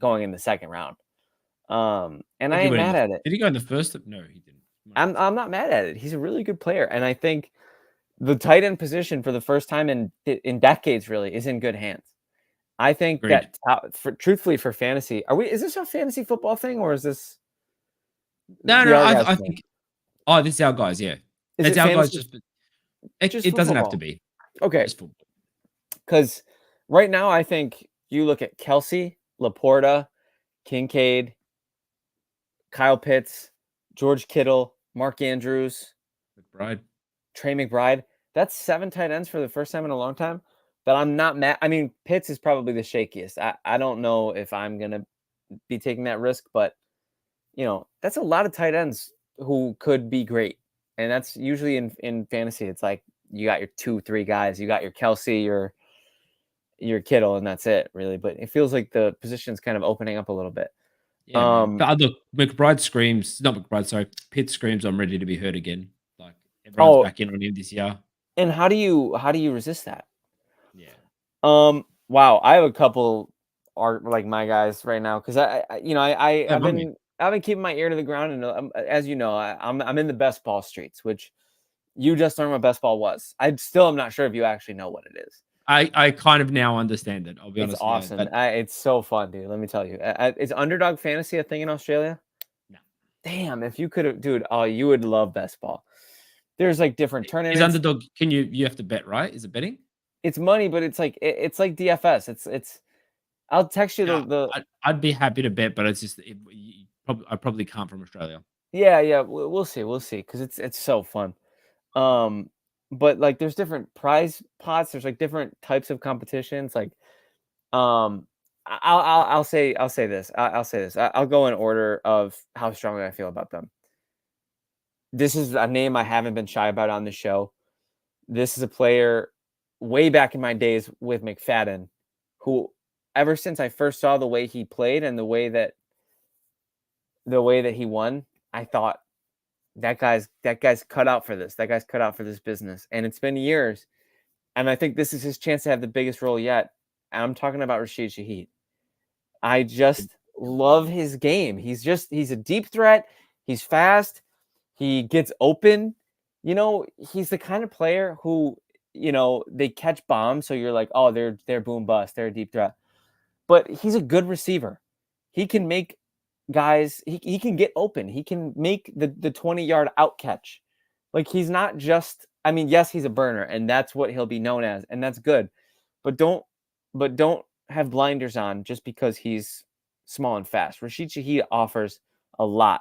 going in the 2nd round. And I ain't mad at it. Did he go in the first? No, he didn't. I'm not mad at it. He's a really good player. And I think the tight end position for the first time in decades really is in good hands. I think that truthfully for fantasy, is this a fantasy football thing or is this? No, I think. Oh, this is our guys. Yeah, it's our guys. It doesn't have to be. Okay. Because right now, I think you look at Kelsey, Laporta, Kincaid, Kyle Pitts, George Kittle, Mark Andrews, Trey McBride. That's 7 tight ends for the first time in a long time. But I'm not mad. I mean, Pitts is probably the shakiest. I don't know if I'm going to be taking that risk, but that's a lot of tight ends who could be great. And that's usually in fantasy. It's like you got your 2-3 guys. You got your Kelsey, your Kittle, and that's it, really. But it feels like the position's kind of opening up a little bit. Yeah, look, McBride screams, not McBride, sorry, Pitt screams, I'm ready to be hurt again. Like everyone's back in on him this year. And how do you resist that? Yeah. Wow, I have a couple like my guys right now because I've been keeping my ear to the ground, and as you know, I'm in the best ball streets, which you just learned what best ball was. I still am not sure if you actually know what it is. I kind of now understand it. I'll be It's honest with you. awesome. That It's so fun, dude. Let me tell you. Is underdog fantasy a thing in Australia? no. Damn, if you could have, dude. Oh, you would love best ball. There's like different Is tournaments. underdog? Can you have to bet, right? Is it betting? It's money, but it's like DFS. It's. I'll text you Yeah, the I'd be happy to bet, but it's just I probably can't from Australia. yeah. We'll see. We'll see because it's so fun. Um, but like there's different prize pots. There's like different types of competitions. Like um, I'll say this. I'll say this. I'll go in order of how strongly I feel about them. This is a name I haven't been shy about on the show. This is a player way back in my days with McFadden, who ever since I first saw the way he played and the way that he won, I thought that guy's cut out for this. That guy's cut out for this business. And it's been years. And I think this is his chance to have the biggest role yet. And I'm talking about Rashid Shaheed. I Good, just good call. love his game. He's a deep threat. He's fast. He gets open. You know, he's the kind of player who, you know, they catch bombs. So you're like, oh, they're boom bust. They're a deep threat. But he's a good receiver. He can make guys, he can get open. He can make the 20-yard out catch. Like he's not just, I mean, yes, he's a burner, and that's what he'll be known as, and that's good. But don't have blinders on just because he's small and fast. Rashid Shaheed offers a lot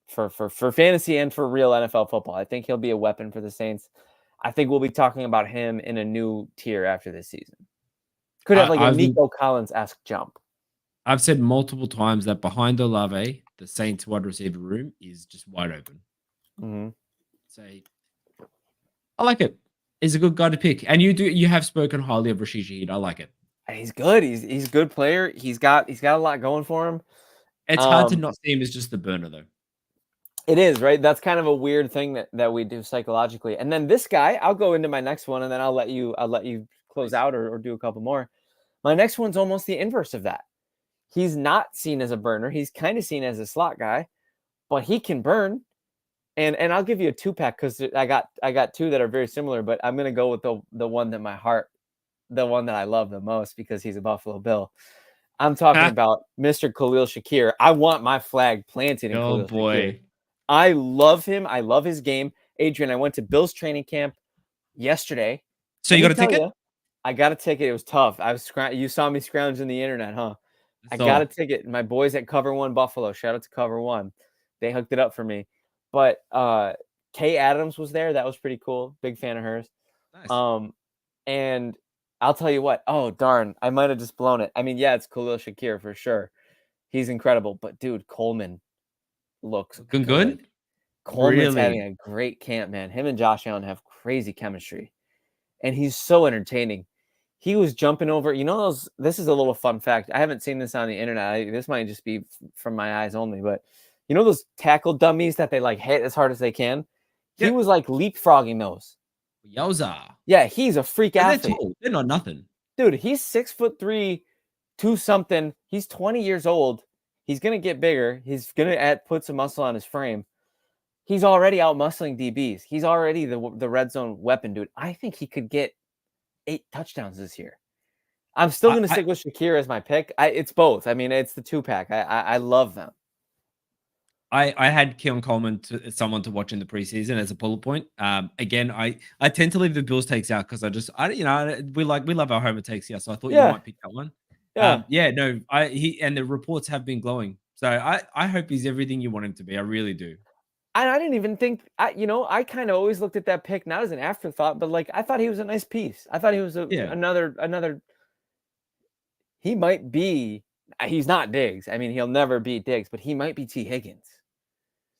for fantasy and for real NFL football. I think he'll be a weapon for the Saints. I think we'll be talking about him in a new tier after this season. Could have like a I've Nico Collins-esque jump. I've said multiple times that behind Olave, the Saints wide receiver room is just wide open. Mm-hmm. So I like it. He's a good guy to pick, and you have spoken highly of Rashid Shaheed. I like it. He's good. He's a good player. He's got a lot going for him. It's hard to not see him as just the burner, though. It is, right? That's kind of a weird thing that we do psychologically. And then this guy, I'll go into my next one and then I'll let you close Please. out or do a couple more. My next one's almost the inverse of that. He's not seen as a burner. He's kind of seen as a slot guy, but he can burn. And I'll give you a two pack because I got two that are very similar, but I'm gonna go with the one that the one that I love the most because he's a Buffalo Bill. I'm talking Ha! about Mr. Khalil Shakir. I want my flag planted in Oh Khalil Shakir. boy. I love him. I love his game. Adrian, I went to Bill's training camp yesterday. So Let you me got a tell ticket? you, I got a ticket. It was tough. You saw me scrounging the internet, huh? I got a So ticket. My boys at Cover One Buffalo, shout out to Cover One. They hooked it up for me. But Kay Adams was there. That was pretty cool. Big fan of hers. nice. Um, and I'll tell you what. Oh darn, I might have just blown it. I mean, yeah, it's Khalil Shakir for sure. He's incredible. But dude, Coleman looks Looking good. good? Coleman's having Really? a great camp, man. Him and Josh Allen have crazy chemistry, and he's so entertaining. He was jumping over, you know, those. This is a little fun fact. I haven't seen this on the internet. This might just be from my eyes only, but you know those tackle dummies that they like hit as hard as they can. He Yep. was like leapfrogging those. Yowza. Yeah, he's a freak And they're athlete, tall. They're not nothing. dude. He's 6'3", two something. He's 20 years old. He's gonna get bigger. He's gonna put some muscle on his frame. He's already out muscling DBs. He's already the red zone weapon, dude. I think he could get 8 touchdowns this year. I'm still I, going to I stick with Shakir as my pick. It's both. I mean, it's the two pack. I love them. I had Keon Coleman to someone to watch in the preseason as a bullet point. Again, I tend to leave the Bills takes out because we love our homer takes here, so I thought you Yeah, might pick that one. yeah. Yeah, no, he and the reports have been glowing, so I hope he's everything you want him to be. I really do. And I didn't even think. I kind of always looked at that pick not as an afterthought, but like I thought he was a nice piece. I thought he was Yeah, another. He might be. He's not Diggs. I mean, he'll never beat Diggs, but he might be T Higgins.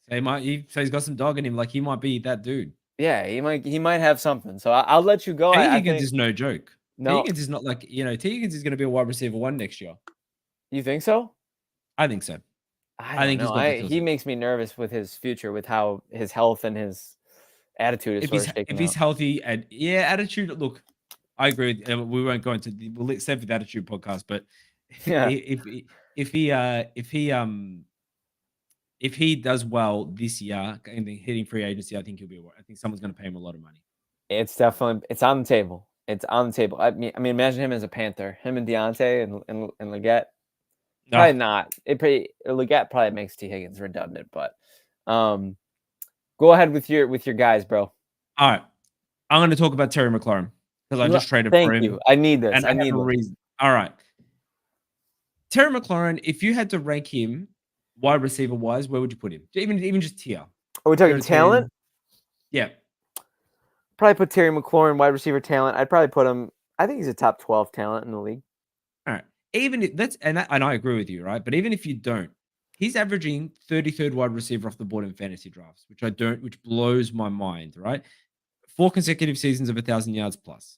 so he's got some dog in him. Like he might be that dude. Yeah, he might have something. So I'll let you go. T I Higgins think is no joke. T no. Higgins is not like T Higgins is going to be a wide receiver one next year. You think so? I think so. I I don't think he's know. got the He skills. makes me nervous with his future, with how his health and his attitude is sort of If shaking he's out. healthy and yeah, attitude. Look, I agree. We won't go into we'll save the attitude podcast, but Yeah, if he does well this year and then hitting free agency, I think he'll be. I think someone's going to pay him a lot of money. it's on the table. It's on the table. I mean, imagine him as a Panther. Him and Deontay and Leggett. No. Probably not. Leggett probably makes T. Higgins redundant, but go ahead with your guys, bro. All right. I'm going to talk about Terry McLaurin because I just traded for Thank you. him, I need this. and I I have need a this. reason. All right. Terry McLaurin, if you had to rank him wide receiver wise, where would you put him? Even just tier. Are we talking talent? 10. Yeah. Probably put Terry McLaurin wide receiver talent. I'd probably put him. I think he's a top 12 talent in the league. All right. Even if that's and I agree with you, right? But even if you don't, he's averaging 33rd wide receiver off the board in fantasy drafts, which blows my mind, right? 4 consecutive seasons of 1,000 yards plus.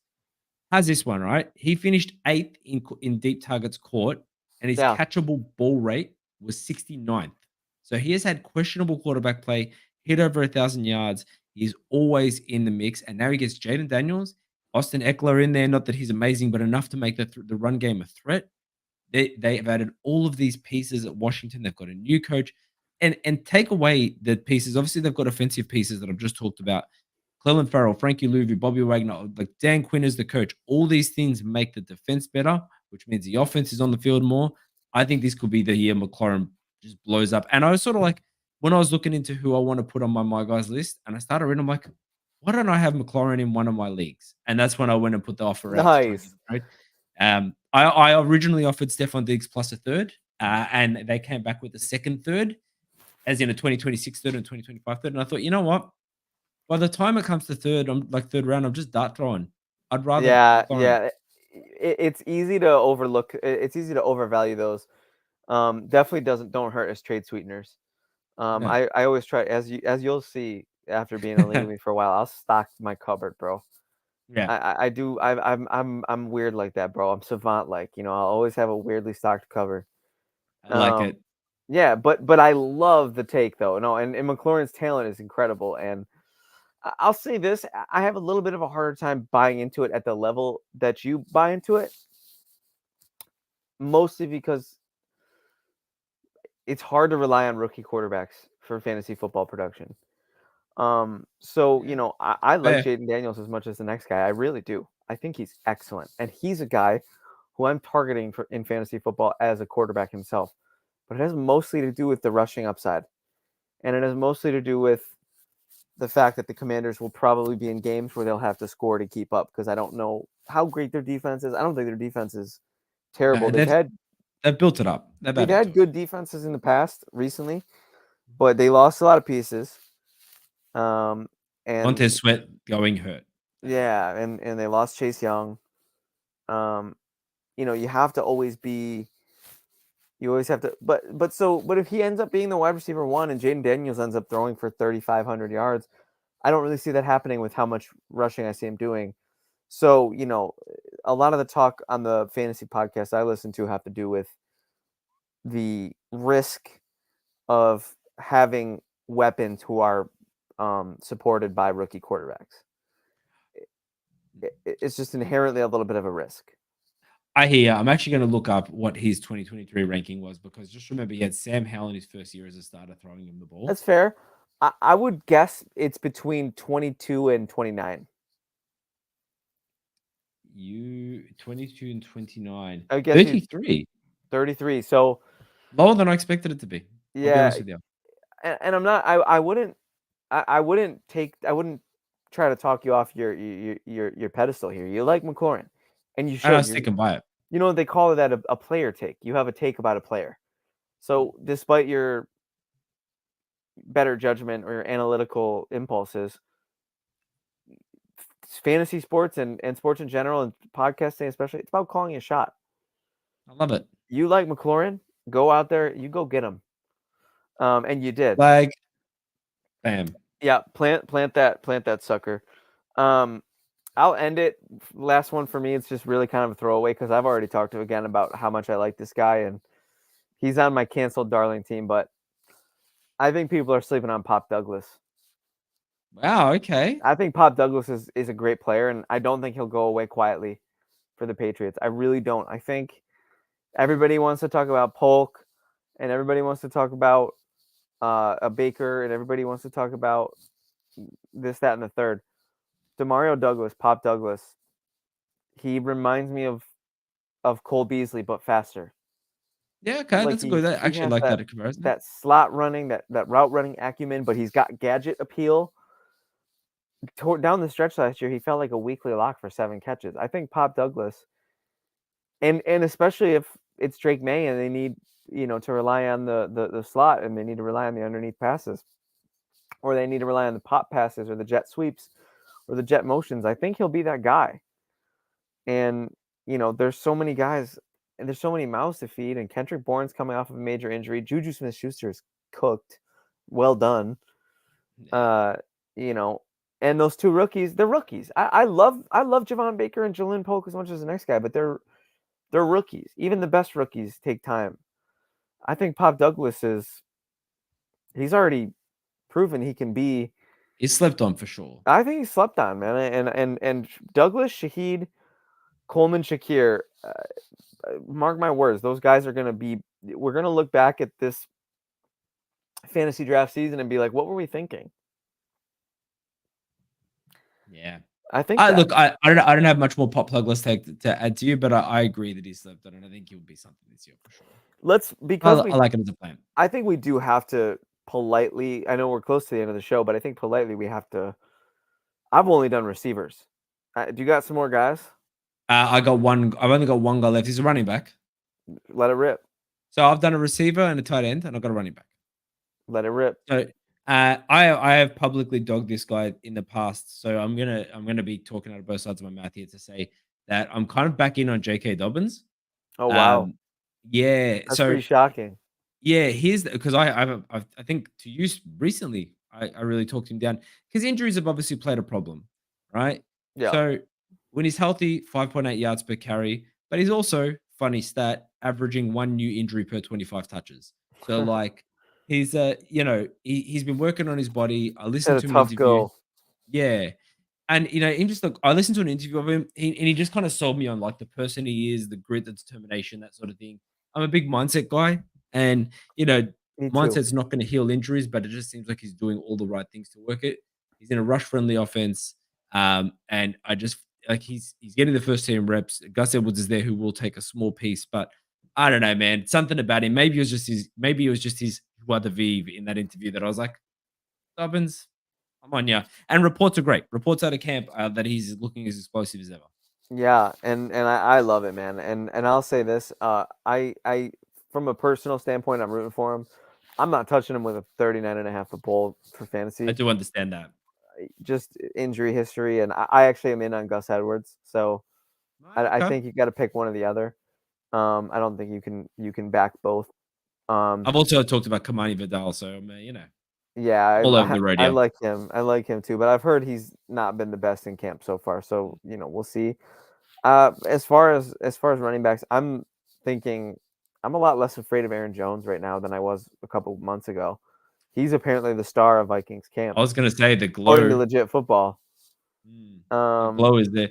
How's this one, right? He finished 8th in deep targets caught, and his Yeah. catchable ball rate was 69th. So he has had questionable quarterback play, hit over 1,000 yards. He's always in the mix, and now he gets Jaden Daniels, Austin Eckler in there. Not that he's amazing, but enough to make the run game a threat. They've added all of these pieces at Washington. They've got a new coach, and take away the pieces. Obviously, they've got offensive pieces that I've just talked about. Clelin Farrell, Frankie Louvu, Bobby Wagner, like Dan Quinn is the coach. All these things make the defense better, which means the offense is on the field more. I think this could be the year McLaurin just blows up. And I was sort of like, when I was looking into who I want to put on my guys list, and I started reading, I'm like, why don't I have McLaurin in one of my leagues? And that's when I went and put the offer out to try and get Nice. it right. I originally offered Stephon Diggs plus a third, and they came back with a second third, as in a 2026 third and 2025 third. And I thought, you know what? By the time it comes to third round, I'm just dart throwing. I'd rather Yeah, McLaurin. yeah. It's easy to overlook. It's easy to overvalue those. Definitely don't hurt as trade sweeteners. No. I always try, as you'll see after being in a league with me for a while, I'll stock my cupboard, bro. Yeah, I do. I'm weird like that, bro. I'm savant like. I'll always have a weirdly stocked cupboard. I like it. Yeah, but I love the take though. No, and McLaurin's talent is incredible, and I'll say this: I have a little bit of a harder time buying into it at the level that you buy into it, mostly because it's hard to rely on rookie quarterbacks for fantasy football production. So Yeah. I like Fair. Jaden Daniels as much as the next guy. I really do. I think he's excellent, and he's a guy who I'm targeting for in fantasy football as a quarterback himself. But it has mostly to do with the rushing upside, and it has mostly to do with the fact that the Commanders will probably be in games where they'll have to score to keep up because I don't know how great their defense is. I don't think their defense is terrible. They've built it up. They've They've added had to it. good defenses in the past recently, but they lost a lot of pieces. And Montez Sweat going hurt. yeah, and they lost Chase Young. Um, you have to always be. You always have to, but if he ends up being the wide receiver one and Jaden Daniels ends up throwing for 3,500 yards, I don't really see that happening with how much rushing I see him doing. So, a lot of the talk on the fantasy podcast I listen to have to do with the risk of having weapons who are supported by rookie quarterbacks. It's just inherently a little bit of a risk. I hear. I'm actually going to look up what his 2023 ranking was because just remember he had Sam Howell in his first year as a starter throwing him the ball. That's fair. I would guess it's between 22 and 29. 22 and 29. I guess 33. 33. So Lower than I expected it to be. I'll be yeah, honest with you. and I'm not. I wouldn't. I wouldn't take. I wouldn't try to talk you off your pedestal here. You like McLaurin, and you I should. was thinking by it. They call that a player take. You have a take about a player. So despite your better judgment or your analytical impulses, fantasy sports and sports in general and podcasting especially, it's about calling a shot. I love it. You like McLaurin, go out there, you go get him. And you did. Like, bam. Yeah, plant that sucker. I'll end it. Last one for me, it's just really kind of a throwaway because I've already talked to again about how much I like this guy, and he's on my canceled darling team, but I think people are sleeping on Pop Douglas. Wow, okay. I think Pop Douglas is a great player, and I don't think he'll go away quietly for the Patriots. I really don't. I think everybody wants to talk about Polk, and everybody wants to talk about a Baker, and everybody wants to talk about this, that, and the third. Demario Douglas, Pop Douglas, He reminds me of Cole Beasley, but faster. Yeah, okay, Like that's a good. I he actually has like that that comparison. that slot running, that route running acumen, but he's got gadget appeal. Down the stretch last year, he felt like a weekly lock for 7 catches. I think Pop Douglas, and especially if it's Drake May and they need to rely on the slot and they need to rely on the underneath passes, or they need to rely on the pop passes or the jet sweeps or the jet motions. I think he'll be that guy. And there's so many guys and there's so many mouths to feed. And Kendrick Bourne's coming off of a major injury. Juju Smith-Schuster is cooked. Well done. Yeah. You know, and those 2 rookies, they're rookies. I love Javon Baker and Jalen Polk as much as the next guy, but they're rookies. Even the best rookies take time. I think Pop Douglas he's already proven he can be. He slept on for sure. I think he slept on, man. And Douglas, Shaheed, Coleman, Shakir, mark my words, those guys are gonna be. We're gonna look back at this fantasy draft season and be like, what were we thinking? Yeah. I think I that. look. I don't have much more Pop Douglas take to add to you, but I agree that he slept on, and I think he'll be something this year for sure. I like it as a plan. I think we do have to politely. I know we're close to the end of the show, but I think politely we have to. I've only done receivers. Do you got some more guys? I got one. I've only got one guy left. He's a running back. Let it rip. So I've done a receiver and a tight end, and I've got a running back. Let it rip. So I have publicly dogged this guy in the past. So I'm gonna be talking out of both sides of my mouth here to say that I'm kind of back in on J.K. Dobbins. Oh wow, Yeah. that's So pretty shocking. yeah, here's because I think to you recently I really talked him down because injuries have obviously played a problem, right? Yeah. So when he's healthy, 5.8 yards per carry, but he's also funny stat averaging 1 new injury per 25 touches. So like he's he's been working on his body. I He's had listened a to an tough interview. go. Yeah, and in just look, I listened to an interview of him, and he just kind of sold me on like the person he is, the grit, the determination, that sort of thing. I'm a big mindset guy, and Me too. mindset's not going to heal injuries, but it just seems like he's doing all the right things to work it. He's in a rush-friendly offense, and I just like he's getting the first team reps. Gus Edwards is there, who will take a small piece, but I don't know, man. Something about him. Maybe it was just his joie de vivre in that interview that I was like, Dobbins, I'm on ya. And reports are great. Reports out of camp that he's looking as explosive as ever. Yeah, and I love it, man. And I'll say this, I from a personal standpoint, I'm rooting for him. I'm not touching him with a 39.5 bowl for I fantasy. do understand that. Just injury history, and I actually am in on Gus Edwards, so I Okay. think you got to pick one or the other. I don't think you can back both. I've also talked about Kamani Vidal, so Yeah, I'm all over the I radio. like him. I like him too, but I've heard he's not been the best in camp so far. So we'll see. As far as running backs, I'm thinking I'm a lot less afraid of Aaron Jones right now than I was a couple months ago. He's apparently the star of Vikings camp, I was gonna say the according to glow. Legit Football. The Um, glow is there.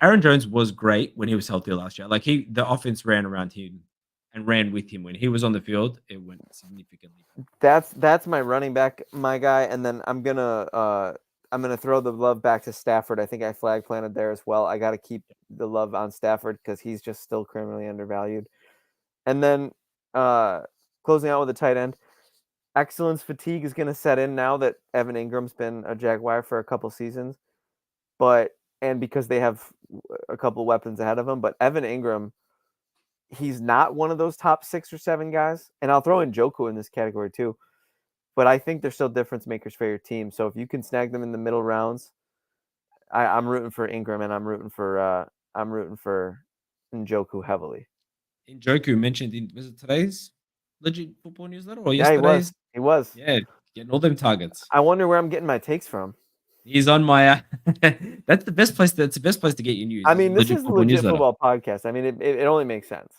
Aaron Jones was great when he was healthy last year. Like the offense ran around him and ran with him when he was on the field. It went significantly that's my running back, my guy, and then I'm gonna throw the love back to Stafford. I think I flag planted there as well. I got to keep the love on Stafford because he's just still criminally undervalued. And then closing out with a tight end, excellence fatigue is going to set in now that Evan Ingram's been a Jaguar for a couple seasons, and because they have a couple weapons ahead of him. But Evan Ingram, he's not one of those top 6 or 7 guys, and I'll throw in Joku in this category too. But I think they're still difference makers for your team. So if you can snag them in the middle rounds, I'm rooting for Ingram and I'm rooting for Njoku heavily. Njoku mentioned was it today's Legit Football newsletter or Yeah, he was. yesterday's? He was. Yeah, getting all them targets. I wonder where I'm getting my takes from. He's on my. That's the best place. That's the best place to get your news. I Is mean, this Legit is the Football Legit newsletter. Football podcast. I mean, it only makes sense.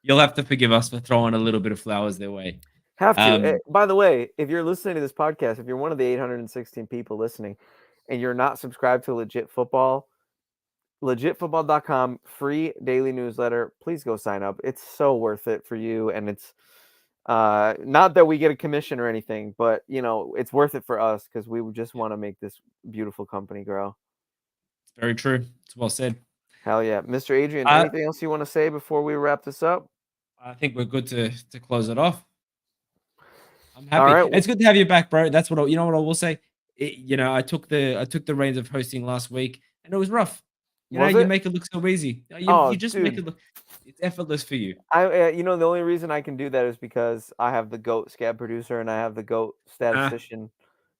You'll have to forgive us for throwing a little bit of flowers their way. Have to. By the way, if you're listening to this podcast, if you're one of the 816 people listening, and you're not subscribed to Legit Football, legitfootball.com, free daily newsletter. Please go sign up. It's so worth it for you, and it's not that we get a commission or anything, but it's worth it for us because we just want to make this beautiful company grow. It's very true. It's well said. Hell yeah. Mr. Adrian, anything else you want to say before we wrap this up? I think we're good to close it off. I'm All happy. right. It's good to have you back, bro. That's what you know what I will say. I took the reins of hosting last week, and it was rough. Was You it? make it look so easy. You Oh, just make dude. it look. It's effortless for you. The only reason I can do that is because I have the GOAT scab producer and I have the GOAT statistician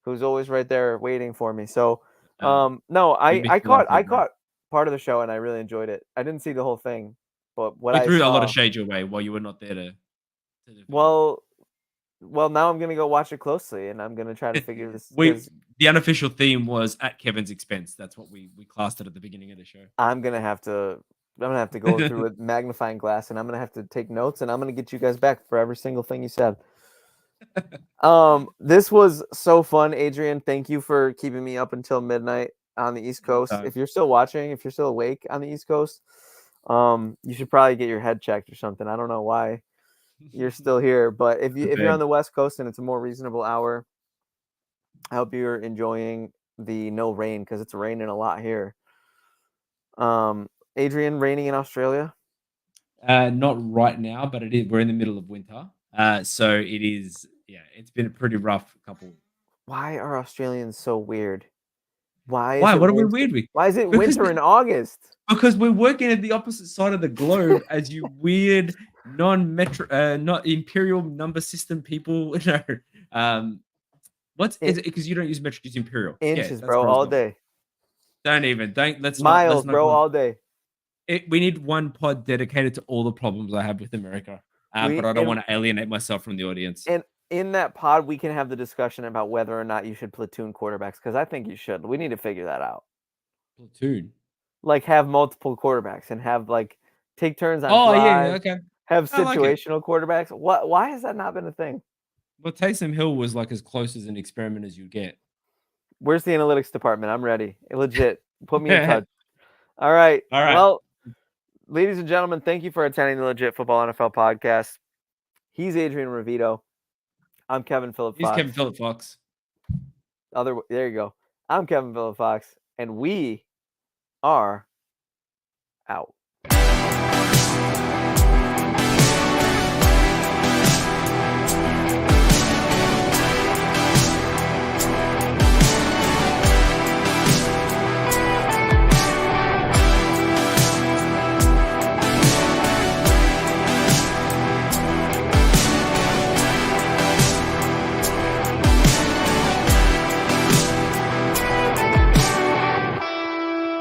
who's always right there waiting for me. So, no, You make I me laugh, caught bro. part of the show and I really enjoyed it. I didn't see the whole thing, but what We I threw a lot saw, of shade your way while you were not there to defend well, now I'm gonna go watch it closely and I'm gonna try to it. figure this because The unofficial theme was at Kevin's expense. That's what we classed it at the beginning of the show. I'm gonna have to go through a magnifying glass and I'm gonna have to take notes and I'm gonna get you guys back for every single thing you said. This was so fun, Adrian. Thank you for keeping me up until midnight on the East Coast. If you're still watching, if you're still awake on the East Coast, you should probably get your head checked or something. I don't know why you're still here, but if you're on the West Coast and it's a more reasonable hour, I hope you're enjoying the no rain because it's raining a lot here. Adrian, raining in Australia? Not right now, but it is. We're in the middle of winter, so it is. Yeah, it's been a pretty rough couple. Why are Australians so weird? Why is Why? it What are we winter? weird with? Why is it Because winter in August? because we're working at the opposite side of the globe as you weird non-metro, not imperial number system people. No, what's is it because you don't use metric, use imperial? Yeah, Inches, that's bro, where I was all going. day. Don't let's Miles, not bro, go on. all day. We need one pod dedicated to all the problems I have with America. But I don't want to alienate myself from the audience. And in that pod, we can have the discussion about whether or not you should platoon quarterbacks because I think you should. We need to figure that out. Platoon. Like have multiple quarterbacks and have like take turns on Yeah, drives. okay. Have I like it. situational quarterbacks. Why has that not been a thing? Well, Taysom Hill was like as close as an experiment as you get. Where's the analytics department? I'm ready. Legit. Put me in touch. All right. All right. Well, ladies and gentlemen, thank you for attending the Legit Football NFL podcast. He's Adrian Revito. I'm Kevin Phillip Fox. He's Kevin Phillip Fox. There you go. I'm Kevin Phillip Fox, and we are out.